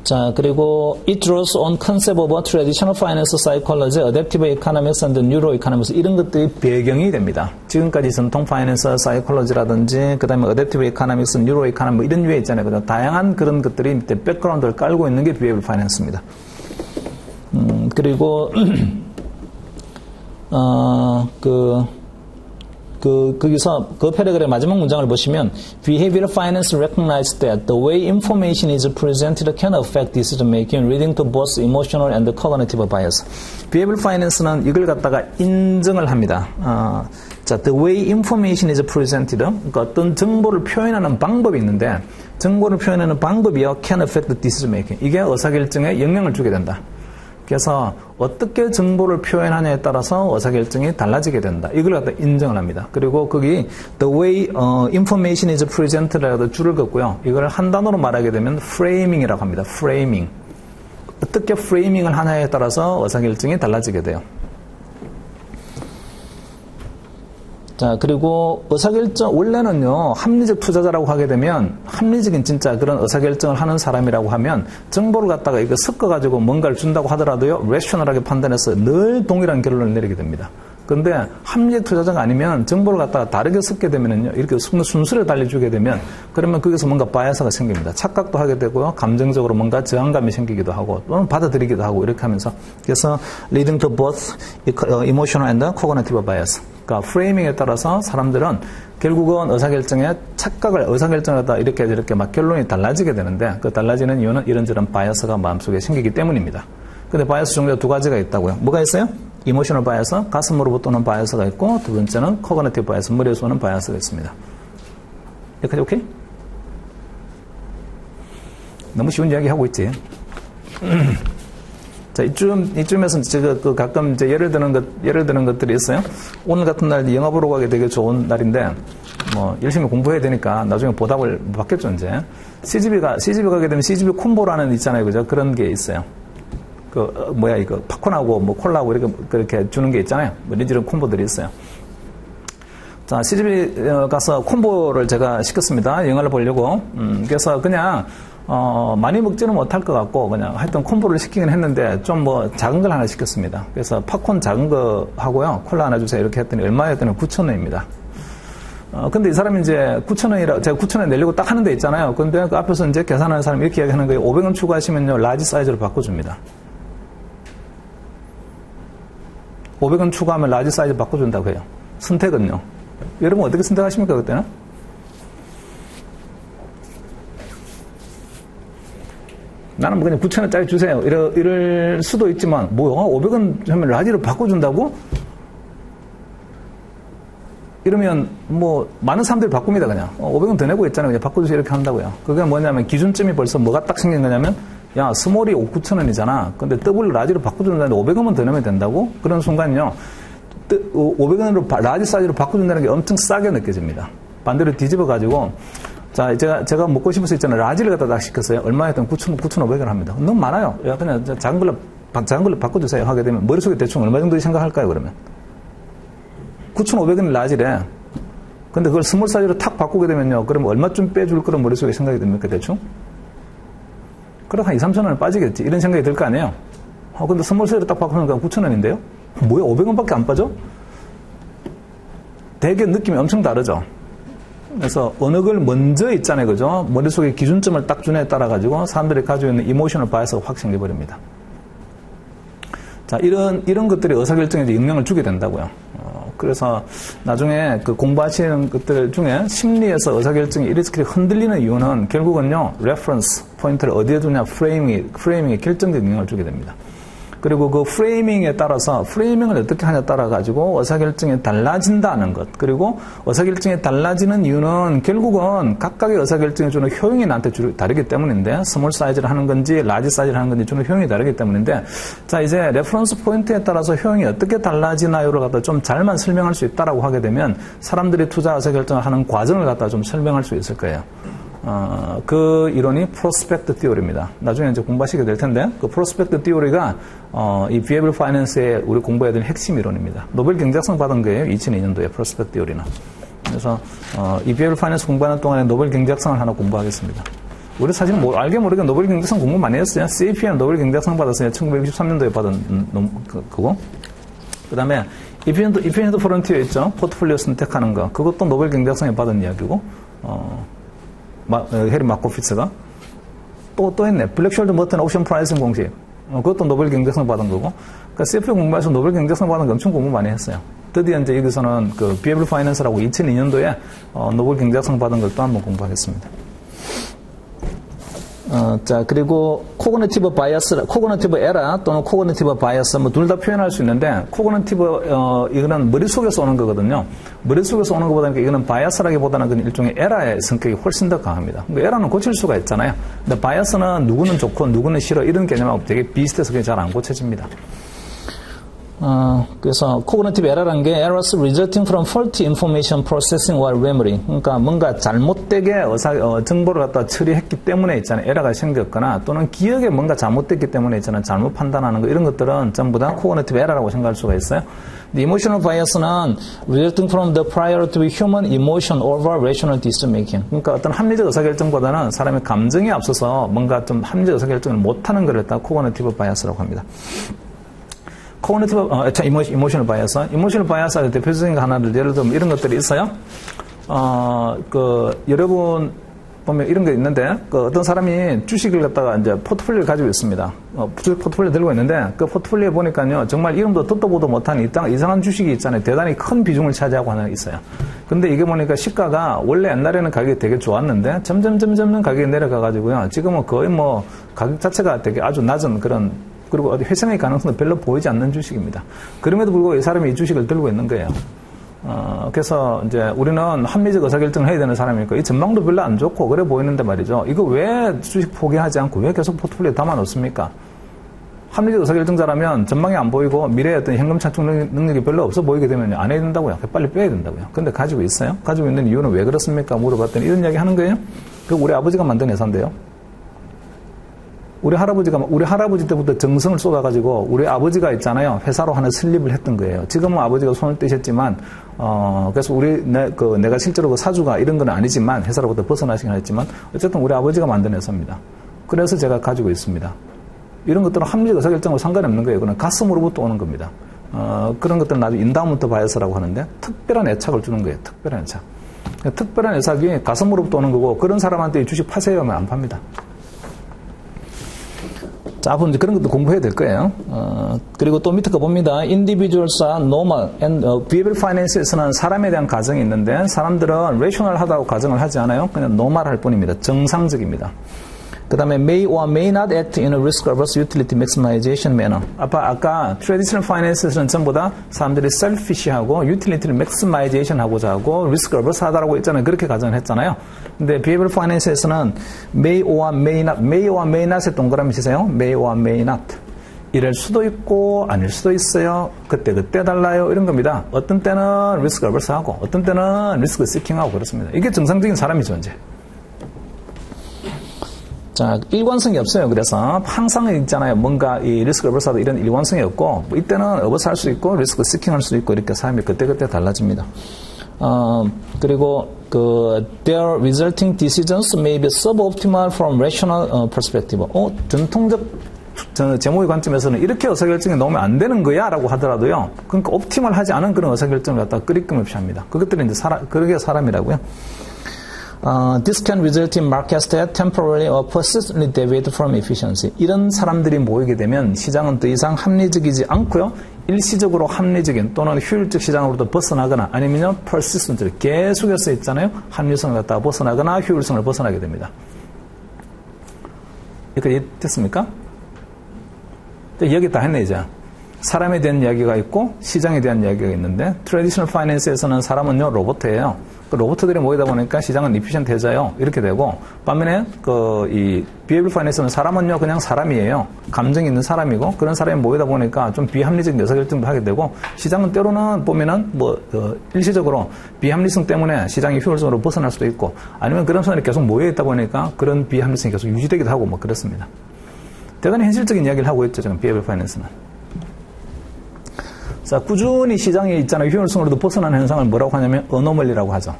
Speaker 1: 자, 그리고 it draws on concept of traditional finance psychology, adaptive economics and neuroeconomics 이런 것들이 배경이 됩니다. 지금까지 전통 파이낸스 사이콜로지라든지 그 다음에 adaptive economics, neuroeconomics 뭐 이런 류에 있잖아요. 그죠? 다양한 그런 것들이 밑에 백그라운드를 깔고 있는 게 behavioral finance입니다. 그리고 거기서 그 패러그램 마지막 문장을 보시면 behavioral finance recognizes that the way information is presented can affect decision making, leading to both emotional and cognitive bias. behavioral finance는 이걸 갖다가 인정을 합니다. 자, the way information is presented, 그러니까 어떤 정보를 표현하는 방법이 있는데 정보를 표현하는 방법이요 can affect decision making. 이게 의사결정에 영향을 주게 된다. 그래서 어떻게 정보를 표현하냐에 따라서 의사결정이 달라지게 된다. 이걸 갖다 인정을 합니다. 그리고 거기 the way information is presented라고 줄을 긋고요. 이걸 한 단어로 말하게 되면 framing이라고 합니다. framing. 어떻게 framing을 하냐에 따라서 의사결정이 달라지게 돼요. 자, 그리고 의사결정, 원래는요, 합리적 투자자라고 하게 되면, 합리적인 진짜 그런 의사결정을 하는 사람이라고 하면, 정보를 갖다가 이거 섞어가지고 뭔가를 준다고 하더라도요, 레셔널하게 판단해서 늘 동일한 결론을 내리게 됩니다. 근데 합리적 투자자가 아니면 정보를 갖다가 다르게 섞게 되면은요, 이렇게 순수를 달려주게 되면, 그러면 거기서 뭔가 바이어스가 생깁니다. 착각도 하게 되고요, 감정적으로 뭔가 저항감이 생기기도 하고, 또는 받아들이기도 하고, 이렇게 하면서. 그래서, leading to both emotional and cognitive bias. 그러니까 프레이밍에 따라서 사람들은 결국은 의사결정을 하다 이렇게 막 결론이 달라지게 되는데 그 달라지는 이유는 이런저런 바이어스가 마음속에 생기기 때문입니다. 근데 바이어스 종류가 두 가지가 있다고요. 뭐가 있어요? 이모셔널 바이어스, 가슴으로부터 오는 바이어스가 있고 두 번째는 코그니티브 바이어스, 머리에서 오는 바이어스가 있습니다. 여기까지 오케이? 너무 쉬운 이야기 하고 있지? 자, 이쯤에서 제가 가끔 이제 예를 드는 것들이 있어요. 오늘 같은 날 영화 보러 가기 되게 좋은 날인데, 뭐, 열심히 공부해야 되니까 나중에 보답을 받겠죠, 이제. CGV 가게 되면 CGV 콤보라는 있잖아요, 그죠? 그런 게 있어요. 이거, 팝콘하고 뭐 콜라하고 그렇게 주는 게 있잖아요. 뭐 이런 콤보들이 있어요. 자, CGV 가서 콤보를 제가 시켰습니다. 영화를 보려고. 그래서 그냥, 많이 먹지는 못할 것 같고, 그냥 하여튼 콤보를 시키긴 했는데, 좀 뭐 작은 걸 하나 시켰습니다. 그래서 팝콘 작은 거 하고요, 콜라 하나 주세요. 이렇게 했더니 얼마였더니 9,000원입니다. 근데 이 사람이 이제 9,000원이라, 제가 9,000원 내려고 딱 하는 데 있잖아요. 근데 그 앞에서 이제 계산하는 사람이 이렇게 이야기하는 거예요. 500원 추가하시면요, 라지 사이즈로 바꿔줍니다. 500원 추가하면 라지 사이즈 바꿔준다고 해요. 선택은요. 여러분 어떻게 선택하십니까, 그때는? 나는 그냥 9,000원짜리 주세요. 이럴 수도 있지만, 뭐야? 500원 하면 라지로 바꿔준다고? 이러면, 뭐, 많은 사람들이 바꿉니다, 그냥. 500원 더 내고 있잖아요. 그냥 바꿔주세요. 이렇게 한다고요. 그게 뭐냐면, 기준점이 벌써 뭐가 딱 생긴 거냐면, 야, 스몰이 9,000원이잖아. 근데 더블 라지로 바꿔준다는데 500원만 더 내면 된다고? 그런 순간요, 500원으로 라지 사이즈로 바꿔준다는 게 엄청 싸게 느껴집니다. 반대로 뒤집어가지고, 자, 제가 먹고 싶어서 있잖아요. 라지를 갖다 딱 시켰어요. 얼마였던 9,500원 합니다. 너무 많아요. 야, 그냥 작은 걸로 바꿔주세요. 하게 되면 머릿속에 대충 얼마 정도 생각할까요, 그러면? 9,500원이 라지래. 근데 그걸 스몰 사이즈로 탁 바꾸게 되면요. 그럼 얼마쯤 빼줄 거란 머릿속에 생각이 듭니까, 대충? 그럼 한 2, 3,000원은 빠지겠지. 이런 생각이 들 거 아니에요? 근데 스몰 사이즈로 딱 바꾸면 9,000원인데요? 뭐야, 500원밖에 안 빠져? 되게 느낌이 엄청 다르죠? 그래서 어느 걸 먼저 있잖아요, 그죠? 머릿속에 기준점을 딱 주냐에 따라가지고 사람들이 가지고 있는 이모셔널 바이어스가 확 생겨버립니다. 자, 이런 것들이 의사결정에 이제 영향을 주게 된다고요. 그래서 나중에 그 공부하시는 것들 중에 심리에서 의사결정이 이렇게 흔들리는 이유는 결국은요, 레퍼런스 포인트를 어디에 두냐, 프레이밍에 결정적 영향을 주게 됩니다. 그리고 그 프레이밍에 따라서 프레이밍을 어떻게 하냐에 따라 가지고 의사결정이 달라진다는 것. 그리고 의사결정이 달라지는 이유는 결국은 각각의 의사결정이 주는 효용이 나한테 다르기 때문인데, 스몰 사이즈를 하는 건지 라지 사이즈를 하는 건지 주는 효용이 다르기 때문인데, 자, 이제 레퍼런스 포인트에 따라서 효용이 어떻게 달라지나요를 갖다 좀 잘만 설명할 수 있다라고 하게 되면 사람들이 투자 의사결정을 하는 과정을 갖다 좀 설명할 수 있을 거예요. 그 이론이 프로스펙트 띠오리입니다. 나중에 이제 공부하시게 될 텐데, 그 프로스펙트 띠오리가 이 비에이블 파이낸스의 우리 공부해야 될 핵심 이론입니다. 노벨 경제학상 받은 거예요. 2002년도에 프로스펙트 띠오리는. 그래서 이 비에이블 파이낸스 공부하는 동안에 노벨 경제학상을 하나 공부하겠습니다. 우리 사실 알게 모르게 노벨 경제학상 공부 많이 했어요. CAPM 노벨 경제학상 받았어요. 1963년도에 받은 그거. 그 다음에 인피니트 프론티어 있죠. 포트폴리오 선택하는 거. 그것도 노벨 경제학상에 받은 이야기고, 해리 마코피츠가 또 했네. 블랙숄드 머튼 옵션 프라이싱 공식. 그것도 노벨 경제학상 받은 거고. 그러니까 CFA 공부해서 노벨 경제학상 받은 거 엄청 공부 많이 했어요. 드디어 이제 여기서는 그 비에이블 파이낸스라고 2002년도에 노벨 경제학상 받은 걸 또 한번 공부하겠습니다. 자, 그리고 코그니티브 바이어스, 코그니티브 에러 또는 코그니티브 바이어스 뭐 둘 다 표현할 수 있는데, 코그니티브 이거는 머릿속에서 오는 거거든요. 머릿속에서 오는 것보다는 이거는 바이어스라기보다는 그 일종의 에러의 성격이 훨씬 더 강합니다. 에러는 고칠 수가 있잖아요. 근데 바이어스는 누구는 좋고 누구는 싫어 이런 개념하고 되게 비슷해서 그게 잘 안 고쳐집니다. 그래서 cognitive error라는 게 errors resulting from faulty information processing or memory. 그러니까 뭔가 잘못되게 정보를 갖다 처리했기 때문에 있잖아요. 에러가 생겼거나 또는 기억에 뭔가 잘못됐기 때문에 있잖아요. 잘못 판단하는 거 이런 것들은 전부 다 cognitive error라고 생각할 수가 있어요. The emotional bias는 resulting from the prior to human emotion over rational decision making. 그러니까 어떤 합리적 의사결정보다는 사람의 감정이 앞서서 뭔가 좀 합리적 의사결정을 못하는 걸 갖다 cognitive bias라고 합니다. 이모셔널 바이어스. 이모셔널 바이어스의 대표적인 하나를 예를 들면 이런 것들이 있어요. 여러분 보면 이런 게 있는데, 어떤 사람이 주식을 갖다가 이제 포트폴리오를 가지고 있습니다. 포트폴리오 들고 있는데, 그 포트폴리오에 보니까요, 정말 이름도 듣도 보도 못한 이상한 주식이 있잖아요. 대단히 큰 비중을 차지하고 하나 있어요. 근데 이게 보니까 시가가 원래 옛날에는 가격이 되게 좋았는데, 점점 가격이 내려가가지고요. 지금은 거의 뭐, 가격 자체가 되게 아주 낮은 그런, 그리고 어디 회생의 가능성도 별로 보이지 않는 주식입니다. 그럼에도 불구하고 이 사람이 이 주식을 들고 있는 거예요. 그래서 이제 우리는 합리적 의사결정을 해야 되는 사람이니까 이 전망도 별로 안 좋고 그래 보이는데 말이죠. 이거 왜 주식 포기하지 않고 왜 계속 포트폴리오에 담아 놓습니까? 합리적 의사결정자라면 전망이 안 보이고 미래의 어떤 현금 창출 능력이 별로 없어 보이게 되면 안 해야 된다고요. 빨리 빼야 된다고요. 근데 가지고 있어요? 가지고 있는 이유는 왜 그렇습니까? 물어봤더니 이런 이야기 하는 거예요. 그 우리 아버지가 만든 회사인데요. 우리 할아버지 때부터 정성을 쏟아가지고, 우리 아버지가 있잖아요. 회사로 하나 설립을 했던 거예요. 지금은 아버지가 손을 떼셨지만, 그래서 내가 실제로 그 사주가 이런 건 아니지만, 회사로부터 벗어나시긴 했지만, 어쨌든 우리 아버지가 만든 회사입니다. 그래서 제가 가지고 있습니다. 이런 것들은 합리적 의사결정과 상관이 없는 거예요. 그건 가슴으로부터 오는 겁니다. 그런 것들은 나중에 인다운먼트 바이어스라고 하는데, 특별한 애착을 주는 거예요. 특별한 애착. 특별한 애착이 가슴으로부터 오는 거고, 그런 사람한테 주식 파세요 하면 안 팝니다. 자, 앞으로 이제 그런 것도 공부해야 될 거예요. 그리고 또 밑에 거 봅니다. Individuals are normal and behavioral finance에서는 사람에 대한 가정이 있는데 사람들은 rational하다고 가정을 하지 않아요. 그냥 normal할 뿐입니다. 정상적입니다. 그 다음에 may or may not act in a risk-averse utility maximization manner. 아까 traditional finance에서는 전부 다 사람들이 selfish하고 utility를 maximization 하고자 하고 risk-averse 하다라고 했잖아요. 그렇게 가정을 했잖아요. 근데 behavioral finance에서는 may or may not에 동그라미 치세요. may or may not. 이럴 수도 있고 아닐 수도 있어요. 그때 달라요. 이런 겁니다. 어떤 때는 risk-averse 하고 어떤 때는 risk-seeking 하고 그렇습니다. 이게 정상적인 사람의 존재. 자, 일관성이 없어요. 그래서 항상 있잖아요. 뭔가 이 리스크를 벌써도 이런 일관성이 없고, 뭐 이때는 어버스 할 수 있고, 리스크 시킹 할 수 있고, 이렇게 삶이 그때그때 달라집니다. 그리고 their resulting decisions may be suboptimal from rational perspective. 전통적 재무의 관점에서는 이렇게 의사결정이 나오면 안 되는 거야 라고 하더라도요. 그러니까 옵티멀하지 않은 그런 의사결정을 갖다가 끄리낌 없이 합니다. 그것들은 이제 그게 사람이라고요. This can result in markets that temporarily or persistently deviate from efficiency. 이런 사람들이 모이게 되면 시장은 더 이상 합리적이지 않고요. 일시적으로 합리적인 또는 효율적 시장으로부터 벗어나거나 아니면요 persistently 계속해서 있잖아요. 합리성을 갖다가 벗어나거나 효율성을 벗어나게 됩니다. 이렇게 됐습니까? 이야기 다 했네 이제. 사람에 대한 이야기가 있고 시장에 대한 이야기가 있는데 트래디셔널 파이낸스에서는 사람은요 로봇이에요. 그 로봇들이 모이다 보니까 시장은 이피션트해져요. 이렇게 되고 반면에 이 비헤이비어럴 파이낸스는 사람은요 그냥 사람이에요. 감정이 있는 사람이고 그런 사람이 모이다 보니까 좀 비합리적인 의사결정도 하게 되고 시장은 때로는 보면은 일시적으로 비합리성 때문에 시장이 효율성으로 벗어날 수도 있고 아니면 그런 사람이 계속 모여 있다 보니까 그런 비합리성이 계속 유지되기도 하고 뭐 그렇습니다. 대단히 현실적인 이야기를 하고 있죠 지금 비헤이비어럴 파이낸스는. 자, 꾸준히 시장에 있잖아요. 효율성으로도 벗어나는 현상을 뭐라고 하냐면 어노멀리라고 하죠.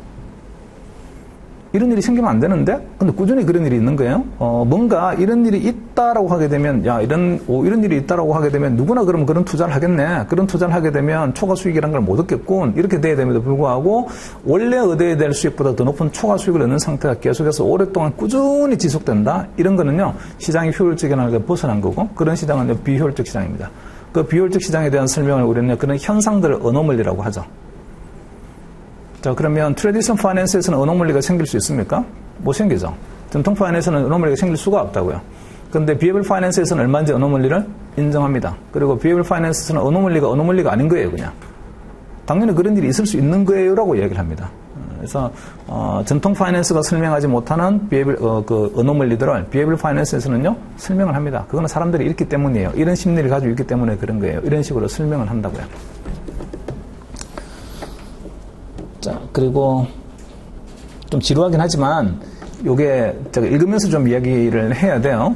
Speaker 1: 이런 일이 생기면 안 되는데 근데 꾸준히 그런 일이 있는 거예요. 뭔가 이런 일이 있다라고 하게 되면 이런 일이 있다라고 하게 되면 누구나 그러면 그런 투자를 하겠네. 그런 투자를 하게 되면 초과 수익이라는 걸 못 얻겠군. 이렇게 돼야 됨에도 불구하고 원래 얻어야 될 수익보다 더 높은 초과 수익을 얻는 상태가 계속해서 오랫동안 꾸준히 지속된다. 이런 거는요. 시장이 효율적이라는 걸 벗어난 거고 그런 시장은 비효율적 시장입니다. 그 비효율적 시장에 대한 설명을 우리는 그런 현상들을 어노멀리라고 하죠. 자, 그러면 트래디셔널 파이낸스에서는 어노멀리가 생길 수 있습니까? 못 생기죠. 전통 파이낸스에서는 어노멀리가 생길 수가 없다고요. 그런데 비헤이비어럴 파이낸스에서는 얼마인지 어노멀리를 인정합니다. 그리고 비헤이비어럴 파이낸스에서는 어노멀리가 아닌 거예요, 그냥. 당연히 그런 일이 있을 수 있는 거예요라고 얘기를 합니다. 그래서 전통 파이낸스가 설명하지 못하는 어노멀리들을 비헤이비어럴 파이낸스에서는요 설명을 합니다. 그거는 사람들이 있기 때문이에요. 이런 심리를 가지고 있기 때문에 그런 거예요. 이런 식으로 설명을 한다고요. 자, 그리고 좀 지루하긴 하지만 요게 제가 읽으면서 좀 이야기를 해야 돼요.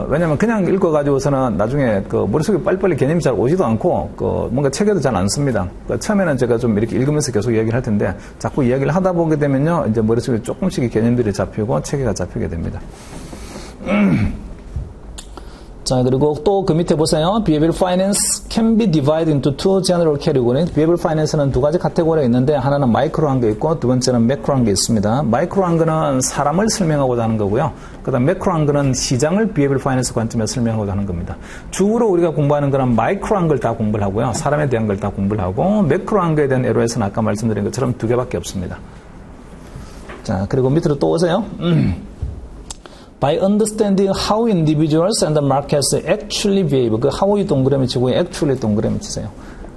Speaker 1: 왜냐면 그냥 읽어가지고서는 나중에 머릿속에 빨리빨리 개념이 잘 오지도 않고 뭔가 책에도 잘 안 씁니다. 처음에는 제가 좀 이렇게 읽으면서 계속 이야기를 할 텐데 자꾸 이야기를 하다 보게 되면요 이제 머릿속에 조금씩 개념들이 잡히고 체계가 잡히게 됩니다. 자, 그리고 또 그 밑에 보세요. Behavioral Finance can be divided into two general categories. Behavioral Finance는 두 가지 카테고리가 있는데 하나는 마이크로한 게 있고 두 번째는 매크로한 게 있습니다. 마이크로한 거는 사람을 설명하고자 하는 거고요. 그 다음 매크로한 거는 시장을 Behavioral Finance 관점에서 설명하고자 하는 겁니다. 주로 우리가 공부하는 거는 마이크로한 걸 다 공부를 하고요. 사람에 대한 걸 다 공부를 하고 매크로한 거에 대한 LOS는 아까 말씀드린 것처럼 두 개밖에 없습니다. 자, 그리고 밑으로 또 오세요. By understanding how individuals and the markets actually behave. 그 how이 동그라미 치고 actually 동그라미 치세요.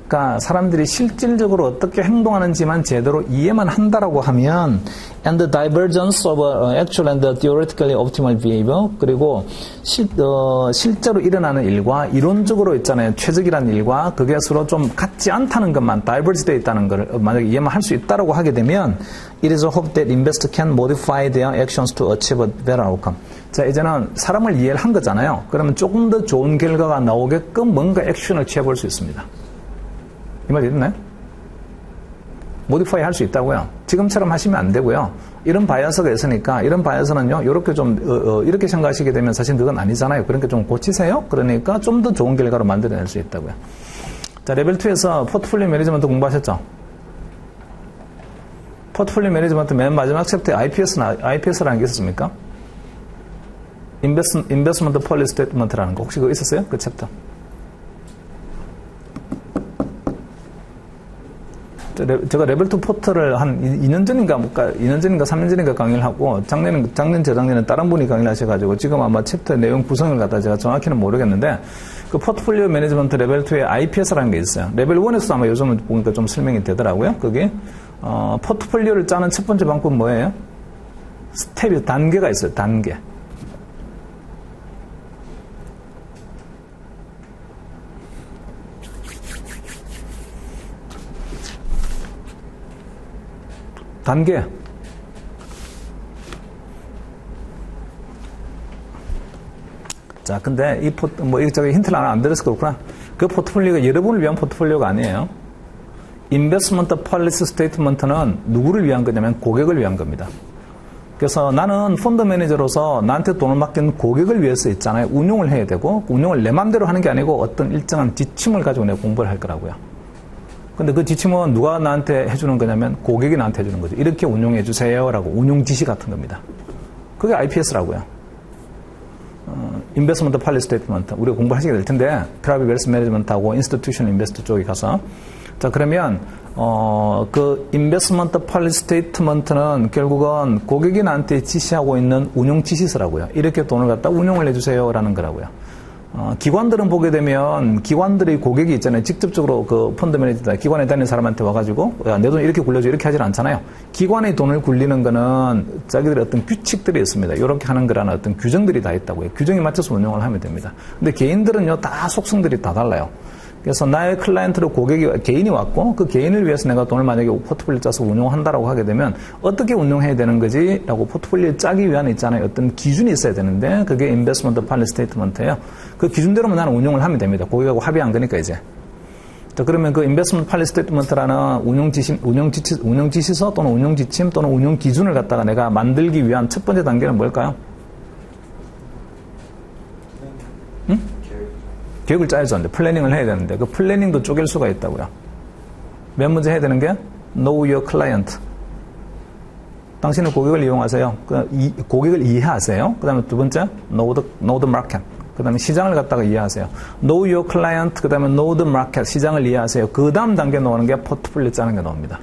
Speaker 1: 그러니까 사람들이 실질적으로 어떻게 행동하는지만 제대로 이해만 한다라고 하면 and the divergence of actual and theoretically optimal behavior 그리고 실제로 일어나는 일과 이론적으로 있잖아요. 최적이라는 일과 그게 서로 좀 같지 않다는 것만 diverge 되어 있다는 걸 만약에 이해만 할 수 있다라고 하게 되면 it is a hope that investors can modify their actions to achieve a better outcome. 자, 이제는 사람을 이해를 한 거잖아요. 그러면 조금 더 좋은 결과가 나오게끔 뭔가 액션을 취해볼 수 있습니다. 이 말이 됐나요? 모디파이 할 수 있다고요. 지금처럼 하시면 안 되고요. 이런 바이어스가 있으니까 이런 바이어스는요. 이렇게 좀 이렇게 생각하시게 되면 사실 그건 아니잖아요. 그러니까 좀 고치세요. 그러니까 좀 더 좋은 결과로 만들어낼 수 있다고요. 자, 레벨 2에서 포트폴리오 매니지먼트 공부하셨죠? 포트폴리오 매니지먼트 맨 마지막 챕터에 IPS라는 게 있었습니까? 인베스트먼트 폴리시 스테이트먼트라는 거 혹시 그거 있었어요? 그 챕터. 제가 레벨 2 포트를 한 2년 전인가 3년 전인가 강의를 하고 작년 재작년에 다른 분이 강의를 하셔가지고 지금 아마 챕터 내용 구성을 갖다 제가 정확히는 모르겠는데 그 포트폴리오 매니지먼트 레벨 2에 IPS라는 게 있어요. 레벨 1에서도 아마 요즘은 보니까 좀 설명이 되더라고요. 그게 포트폴리오를 짜는 첫 번째 방법은 뭐예요? 스텝이 단계가 있어요. 단계. 단계. 자, 근데 이쪽에 힌트를 하나 안 드려서 그렇구나. 그 포트폴리오가 여러분을 위한 포트폴리오가 아니에요. 인베스트먼트 폴리시 스테이트먼트는 누구를 위한 거냐면 고객을 위한 겁니다. 그래서 나는 펀드 매니저로서 나한테 돈을 맡긴 고객을 위해서 있잖아요. 운용을 해야 되고, 운용을 내 맘대로 하는 게 아니고 어떤 일정한 지침을 가지고 내가 공부를 할 거라고요. 근데 그 지침은 누가 나한테 해주는 거냐면 고객이 나한테 해주는 거죠. 이렇게 운용해 주세요라고 운용 지시 같은 겁니다. 그게 IPS라고요. 인베스트먼트 폴리시 스테이트먼트 우리가 공부하시게 될 텐데 프라이빗 웰스 매니지먼트하고 인스티튜셔널 인베스트 쪽에 가서 자 그러면 그 인베스트먼트 폴리시 스테이트먼트는 결국은 고객이 나한테 지시하고 있는 운용 지시서라고요. 이렇게 돈을 갖다 운용을 해주세요라는 거라고요. 기관들은 보게 되면 기관들의 고객이 있잖아요. 직접적으로 그 펀드 매니저 기관에 다니는 사람한테 와가지고 내 돈 이렇게 굴려줘 이렇게 하질 않잖아요. 기관의 돈을 굴리는 거는 자기들의 어떤 규칙들이 있습니다. 이렇게 하는 거라는 어떤 규정들이 다 있다고요. 규정에 맞춰서 운용을 하면 됩니다. 근데 개인들은요 다 속성들이 다 달라요. 그래서 나의 클라이언트로 개인이 왔고 그 개인을 위해서 내가 돈을 만약에 포트폴리오 짜서 운용한다라고 하게 되면 어떻게 운용해야 되는 거지? 라고 포트폴리오 짜기 위한 있잖아요. 어떤 기준이 있어야 되는데 그게 인베스트먼트 폴리시 스테이트먼트예요. 그 기준대로만 나는 운용을 하면 됩니다. 고객하고 합의한 거니까 이제. 자, 그러면 그 인베스트먼트 폴리시 스테이트먼트라는 운용 지시서 또는 운용 지침 또는 운용 기준을 갖다가 내가 만들기 위한 첫 번째 단계는 뭘까요? 응? 계획을 짜야죠. 플래닝을 해야 되는데 그 플래닝도 쪼갤 수가 있다고요. 맨 먼저 해야 되는 게 Know your client. 당신은 고객을 이용하세요. 고객을 이해하세요. 그 다음에 두 번째 Know the market. 그 다음에 시장을 갖다가 이해하세요. Know your client. 그 다음에 Know the market. 시장을 이해하세요. 그 다음 단계 나오는 게 포트폴리오 짜는 게 나옵니다.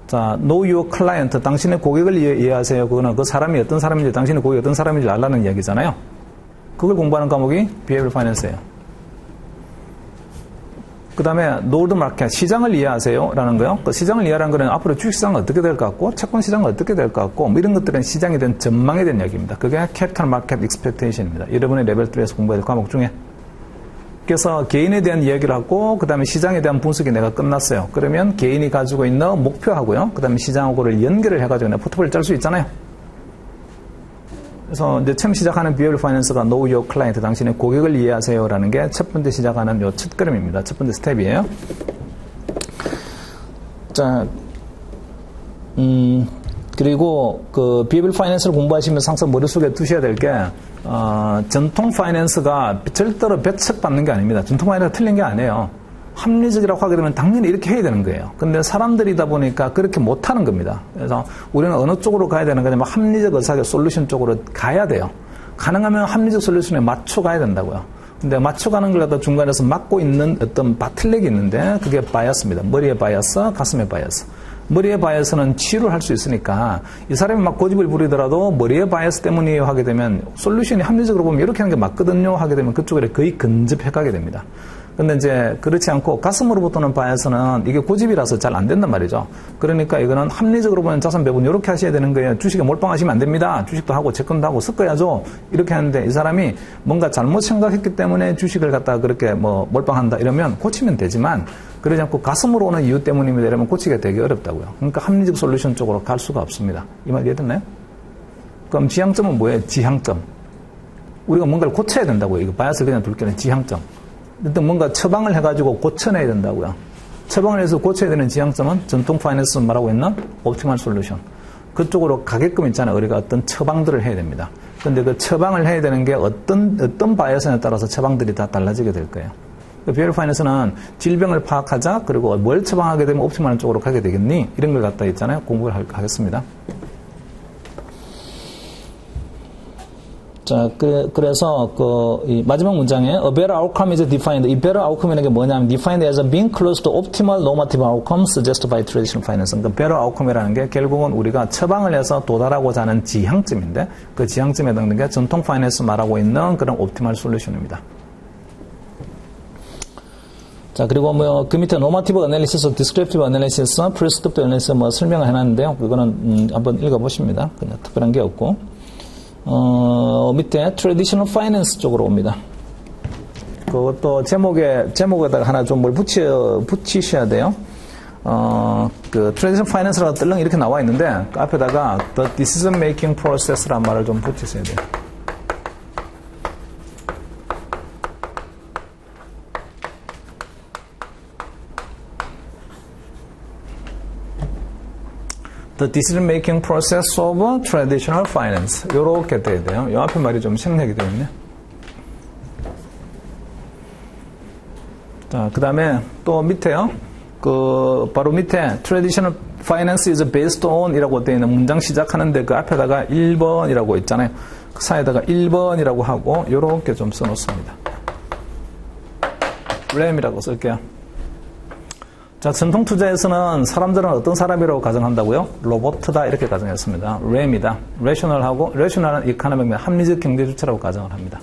Speaker 1: 자, Know your client. 당신의 고객을 이해하세요. 그거는 그 사람이 어떤 사람인지 당신의 고객이 어떤 사람인지 알라는 이야기잖아요. 그걸 공부하는 과목이 Behavioral Finance예요. 그 다음에 Know the Market, 시장을 이해하세요 라는 거요. 그 시장을 이해하는 거는 앞으로 주식시장은 어떻게 될 것 같고 채권 시장은 어떻게 될 것 같고 뭐 이런 것들은 시장에 대한 전망에 대한 이야기입니다. 그게 Capital Market Expectation입니다. 여러분의 레벨 3에서 공부해야 될 과목 중에. 그래서 개인에 대한 이야기를 하고 그 다음에 시장에 대한 분석이 내가 끝났어요. 그러면 개인이 가지고 있는 목표하고요. 그 다음에 시장하고를 연결을 해가지고 내가 포트폴리오를 짤 수 있잖아요. 그래서 이제 처음 시작하는 Behavioral Finance가 Know Your Client, 당신의 고객을 이해하세요라는 게 첫 번째 시작하는 요 첫 걸음입니다. 첫 번째 스텝이에요. 자, 그리고 그 Behavioral Finance를 공부하시면서 항상 머릿속에 두셔야 될 게 전통 파이낸스가 절대로 배척받는 게 아닙니다. 전통 파이낸스가 틀린 게 아니에요. 합리적이라고 하게 되면 당연히 이렇게 해야 되는 거예요. 근데 사람들이다 보니까 그렇게 못하는 겁니다. 그래서 우리는 어느 쪽으로 가야 되는 거냐면 합리적 의사결 솔루션 쪽으로 가야 돼요. 가능하면 합리적 솔루션에 맞춰가야 된다고요. 근데 맞춰가는 걸 갖다 중간에서 막고 있는 어떤 바틀렉이 있는데 그게 바이어스입니다. 머리의 바이어스, 가슴의 바이어스. 머리의 바이어스는 치유를 할 수 있으니까 이 사람이 막 고집을 부리더라도 머리의 바이어스 때문이에요 하게 되면 솔루션이 합리적으로 보면 이렇게 하는 게 맞거든요 하게 되면 그쪽에 거의 근접해 가게 됩니다. 근데 이제 그렇지 않고 가슴으로부터는 바이어스는 이게 고집이라서 잘 안 된단 말이죠. 그러니까 이거는 합리적으로 보면 자산 배분 이렇게 하셔야 되는 거예요. 주식에 몰빵하시면 안 됩니다. 주식도 하고 채권도 하고 섞어야죠. 이렇게 하는데 이 사람이 뭔가 잘못 생각했기 때문에 주식을 갖다가 그렇게 뭐 몰빵한다 이러면 고치면 되지만 그러지 않고 가슴으로 오는 이유 때문입니다. 이러면 고치기가 되게 어렵다고요. 그러니까 합리적 솔루션 쪽으로 갈 수가 없습니다. 이 말 이해됐나요? 그럼 지향점은 뭐예요? 지향점. 우리가 뭔가를 고쳐야 된다고요. 이거 바이어스를 그냥 둘 게 아니라 지향점. 일단 뭔가 처방을 해가지고 고쳐내야 된다고요. 처방을 해서 고쳐야 되는 지향점은 전통 파이낸스 말하고 있는 옵티멀 솔루션. 그쪽으로 가게끔 있잖아요. 우리가 어떤 처방들을 해야 됩니다. 그런데 그 처방을 해야 되는 게 어떤 바이어스에 따라서 처방들이 다 달라지게 될 거예요. 비헤비어럴 파이낸스는 질병을 파악하자, 그리고 뭘 처방하게 되면 옵티멀한 쪽으로 가게 되겠니? 이런 걸 갖다 있잖아요. 공부를 하겠습니다. 자, 그래서 이 마지막 문장에 a better outcome is defined. 이 better outcome이라는 게 뭐냐면 defined as being close to optimal normative outcome suggested by traditional finance. 그러니까 better outcome이라는 게 결국은 우리가 처방을 해서 도달하고자 하는 지향점인데 그 지향점에 해당되는 게 전통 파이낸스 말하고 있는 그런 옵티멀 솔루션입니다. 자, 그리고 그 밑에 normative analysis, descriptive analysis, prescriptive analysis 설명을 해놨는데요. 그거는 한번 읽어보십니다. 그냥 특별한 게 없고. 밑에 traditional finance 쪽으로 옵니다. 그것도 제목에다가 하나 좀 뭘 붙이셔야 돼요. 그 traditional finance라고 떨렁 이렇게 나와 있는데 그 앞에다가 the decision making process라는 말을 좀 붙이셔야 돼요. The decision-making process of traditional finance. 요렇게 돼야 돼요. 요 앞에 말이 좀 생략이 되어 있네. 자, 그 다음에 또 밑에요. 바로 밑에 traditional finance is based on 이라고 되어 있는 문장 시작하는데 그 앞에다가 1번이라고 있잖아요. 그 사이에다가 1번이라고 하고 요렇게 좀 써놓습니다. 램이라고 쓸게요. 자, 전통 투자에서는 사람들은 어떤 사람이라고 가정한다고요? 로봇이다 이렇게 가정했습니다. 램이다. 레셔널하고 레셔널은 이코노믹 합리적 경제 주체라고 가정을 합니다.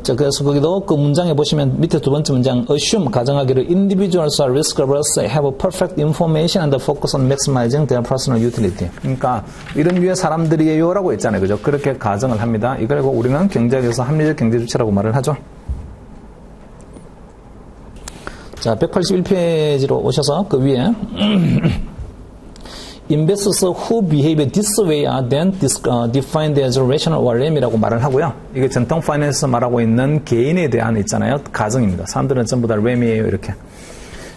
Speaker 1: 자, 그래서 거기도 그 문장에 보시면 밑에 두 번째 문장 assume 가정하기를 individuals are risk averse, have perfect information and focus on maximizing their personal utility. 그러니까 이런 류의 사람들이에요라고 있잖아요. 그죠? 그렇게 가정을 합니다. 이걸 우리는 경제학에서 합리적 경제 주체라고 말을 하죠. 자, 181페이지로 오셔서 그 위에 Investors who behave this way are then defined as rational or 램이라고 말을 하고요. 이게 전통 파이낸스에서 말하고 있는 개인에 대한 있잖아요. 가정입니다. 사람들은 전부 다 램이에요. 이렇게.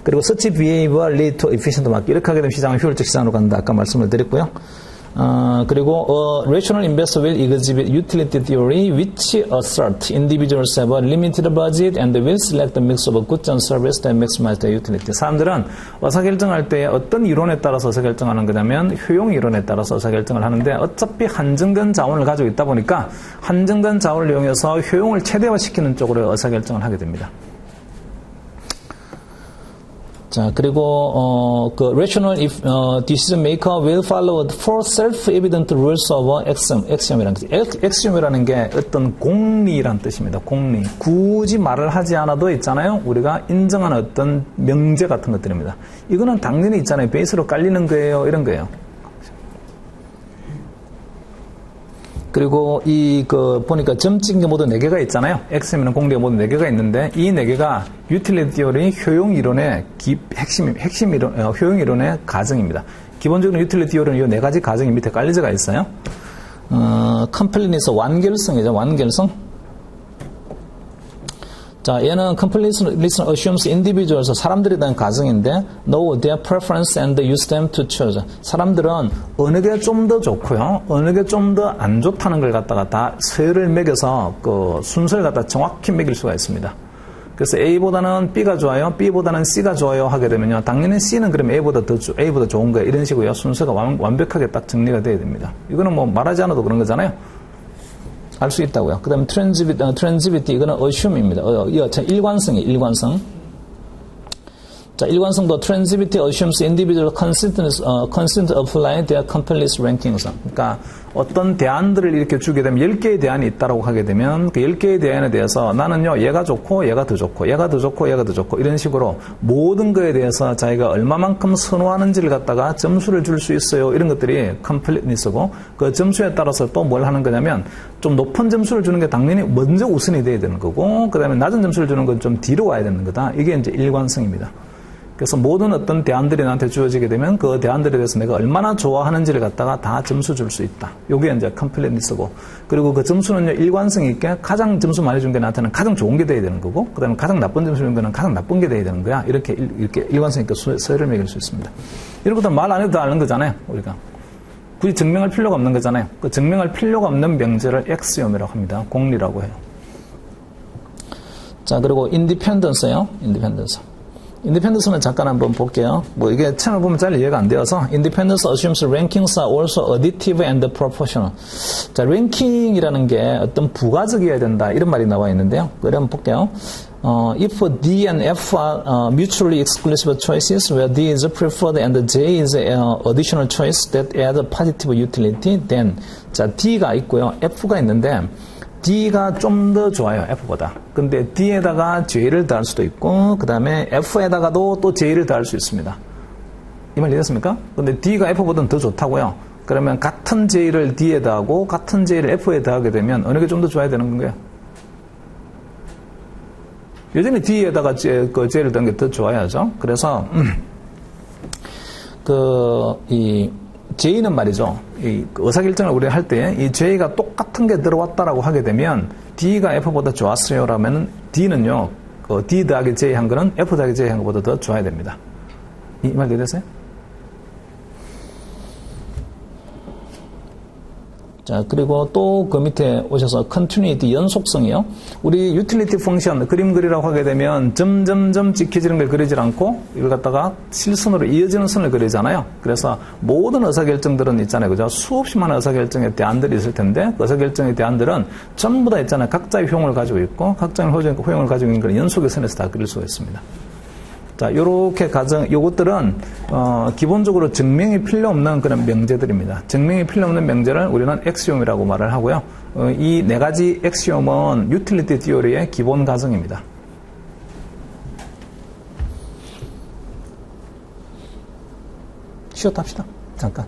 Speaker 1: 그리고 such behavior lead to efficient market. 이렇게 하게 되면 시장은 효율적 시장으로 간다. 아까 말씀을 드렸고요. 그리고 rational investor will exhibit utility theory which assert individuals have a limited budget and will select a mix of goods and service that maximize their utility. 사람들은 의사결정할 때 어떤 이론에 따라서 의사결정하는 거냐면 효용 이론에 따라서 의사결정을 하는데 어차피 한정된 자원을 가지고 있다 보니까 한정된 자원을 이용해서 효용을 최대화시키는 쪽으로 의사결정을 하게 됩니다. 자, 그리고 그 rational decision maker will follow four self-evident rules of axiom이라는 게 axiom이라는 게 어떤 공리란 뜻입니다. 공리. 굳이 말을 하지 않아도 있잖아요. 우리가 인정하는 어떤 명제 같은 것들입니다. 이거는 당연히 있잖아요. 베이스로 깔리는 거예요. 이런 거예요. 그리고 보니까 점 찍은 게 모두 4개가 있잖아요. 엑스엠이나 공리가 모두 4개가 있는데, 이 4개가 유틸리티 티어리 효용 이론의 핵심 이론, 효용 이론의 가정입니다. 기본적으로 유틸리티 티어리는 이 4가지 가정이 밑에 깔려져 있어요. 컴플리니스 완결성이죠. 완결성. 자, 얘는 completeness assumes individuals, 사람들에 대한 가정인데 know their preference and use them to choose. 사람들은 어느 게 좀 더 좋고요, 어느 게 좀 더 안 좋다는 걸 갖다가 다 세를 매겨서 그 순서를 갖다 정확히 매길 수가 있습니다. 그래서 A보다는 B가 좋아요, B보다는 C가 좋아요 하게 되면요, 당연히 C는 그럼 A보다 좋은 거예요. 이런 식으로요, 순서가 완벽하게 딱 정리가 돼야 됩니다. 이거는 뭐 말하지 않아도 그런 거잖아요. 알 수 있다고요. 그 다음에 transitivity, 이거는 assume입니다. 일관성이 일관성. 자, 일관성도 transitivity assumes individual constant apply their completeness rankings. 그러니까 어떤 대안들을 이렇게 주게 되면 10개의 대안이 있다라고 하게 되면 그 10개의 대안에 대해서 나는요, 얘가 좋고 얘가 더 좋고 얘가 더 좋고 얘가 더 좋고 이런 식으로 모든 거에 대해서 자기가 얼마만큼 선호하는지를 갖다가 점수를 줄 수 있어요. 이런 것들이 completeness고, 그 점수에 따라서 또 뭘 하는 거냐면 좀 높은 점수를 주는 게 당연히 먼저 우선이 돼야 되는 거고, 그 다음에 낮은 점수를 주는 건 좀 뒤로 와야 되는 거다. 이게 이제 일관성입니다. 그래서 모든 어떤 대안들이 나한테 주어지게 되면 그 대안들에 대해서 내가 얼마나 좋아하는지를 갖다가 다 점수 줄 수 있다. 요게 이제 컴플리트니스고, 그리고 그 점수는요, 일관성 있게 가장 점수 많이 준 게 나한테는 가장 좋은 게 돼야 되는 거고, 그 다음에 가장 나쁜 점수 준 거는 가장 나쁜 게 돼야 되는 거야. 이렇게 일관성 있게 서열을 매길 수 있습니다. 이런 것도 말 안 해도 다 아는 거잖아요, 우리가. 굳이 증명할 필요가 없는 거잖아요. 그 증명할 필요가 없는 명제를 엑시옴이라고 합니다. 공리라고 해요. 자, 그리고 인디펜던스요. 인디펜던스는 잠깐 한번 볼게요. 뭐 이게 처음에 보면 잘 이해가 안 되어서, Independence assumes rankings are also additive and proportional. 자, 랭킹이라는 게 어떤 부가적이어야 된다, 이런 말이 나와 있는데요. 그래 한번 볼게요. If D and F are mutually exclusive choices where D is preferred and J is an additional choice that adds positive utility, then 자, D가 있고요, F가 있는데 D가 좀 더 좋아요, F보다. 근데 D에다가 J를 더할 수도 있고, 그 다음에 F에다가도 또 J를 더할 수 있습니다. 이 말 이해됐습니까? 근데 D가 F보다는 더 좋다고요. 그러면 같은 J를 D에 더하고 같은 J를 F에 더하게 되면 어느 게 좀 더 좋아야 되는 건가요? 여전히 D에다가 J를 더한 게 더 좋아야죠. 그래서 J는 말이죠. 의사결정을 우리가 할 때 이 J가 똑같은 게 들어왔다라고 하게 되면 D가 F보다 좋았어요라면 D는요, D 더하기 J 한 거는 F 더하기 J 한 것보다 더 좋아야 됩니다. 이 말 이해됐어요? 자, 그리고 또 그 밑에 오셔서 continuity, 연속성이요. 우리 utility 펑션, 그림 그리라고 하게 되면 점점점 찍혀지는 걸 그리질 않고 이걸 갖다가 실선으로 이어지는 선을 그리잖아요. 그래서 모든 의사결정들은 있잖아요. 그죠? 수없이 많은 의사결정의 대안들이 있을 텐데 그 의사결정의 대안들은 전부 다 있잖아요. 각자의 효용을 가지고 있고 각자의 효용을 가지고 있는 걸 연속의 선에서 다 그릴 수가 있습니다. 자, 요렇게 요것들은, 기본적으로 증명이 필요 없는 그런 명제들입니다. 증명이 필요 없는 명제를 우리는 엑시옴이라고 말을 하고요. 이 네 가지 엑시옴은 유틸리티 티오리의 기본 가정입니다. 쉬었다 합시다. 잠깐.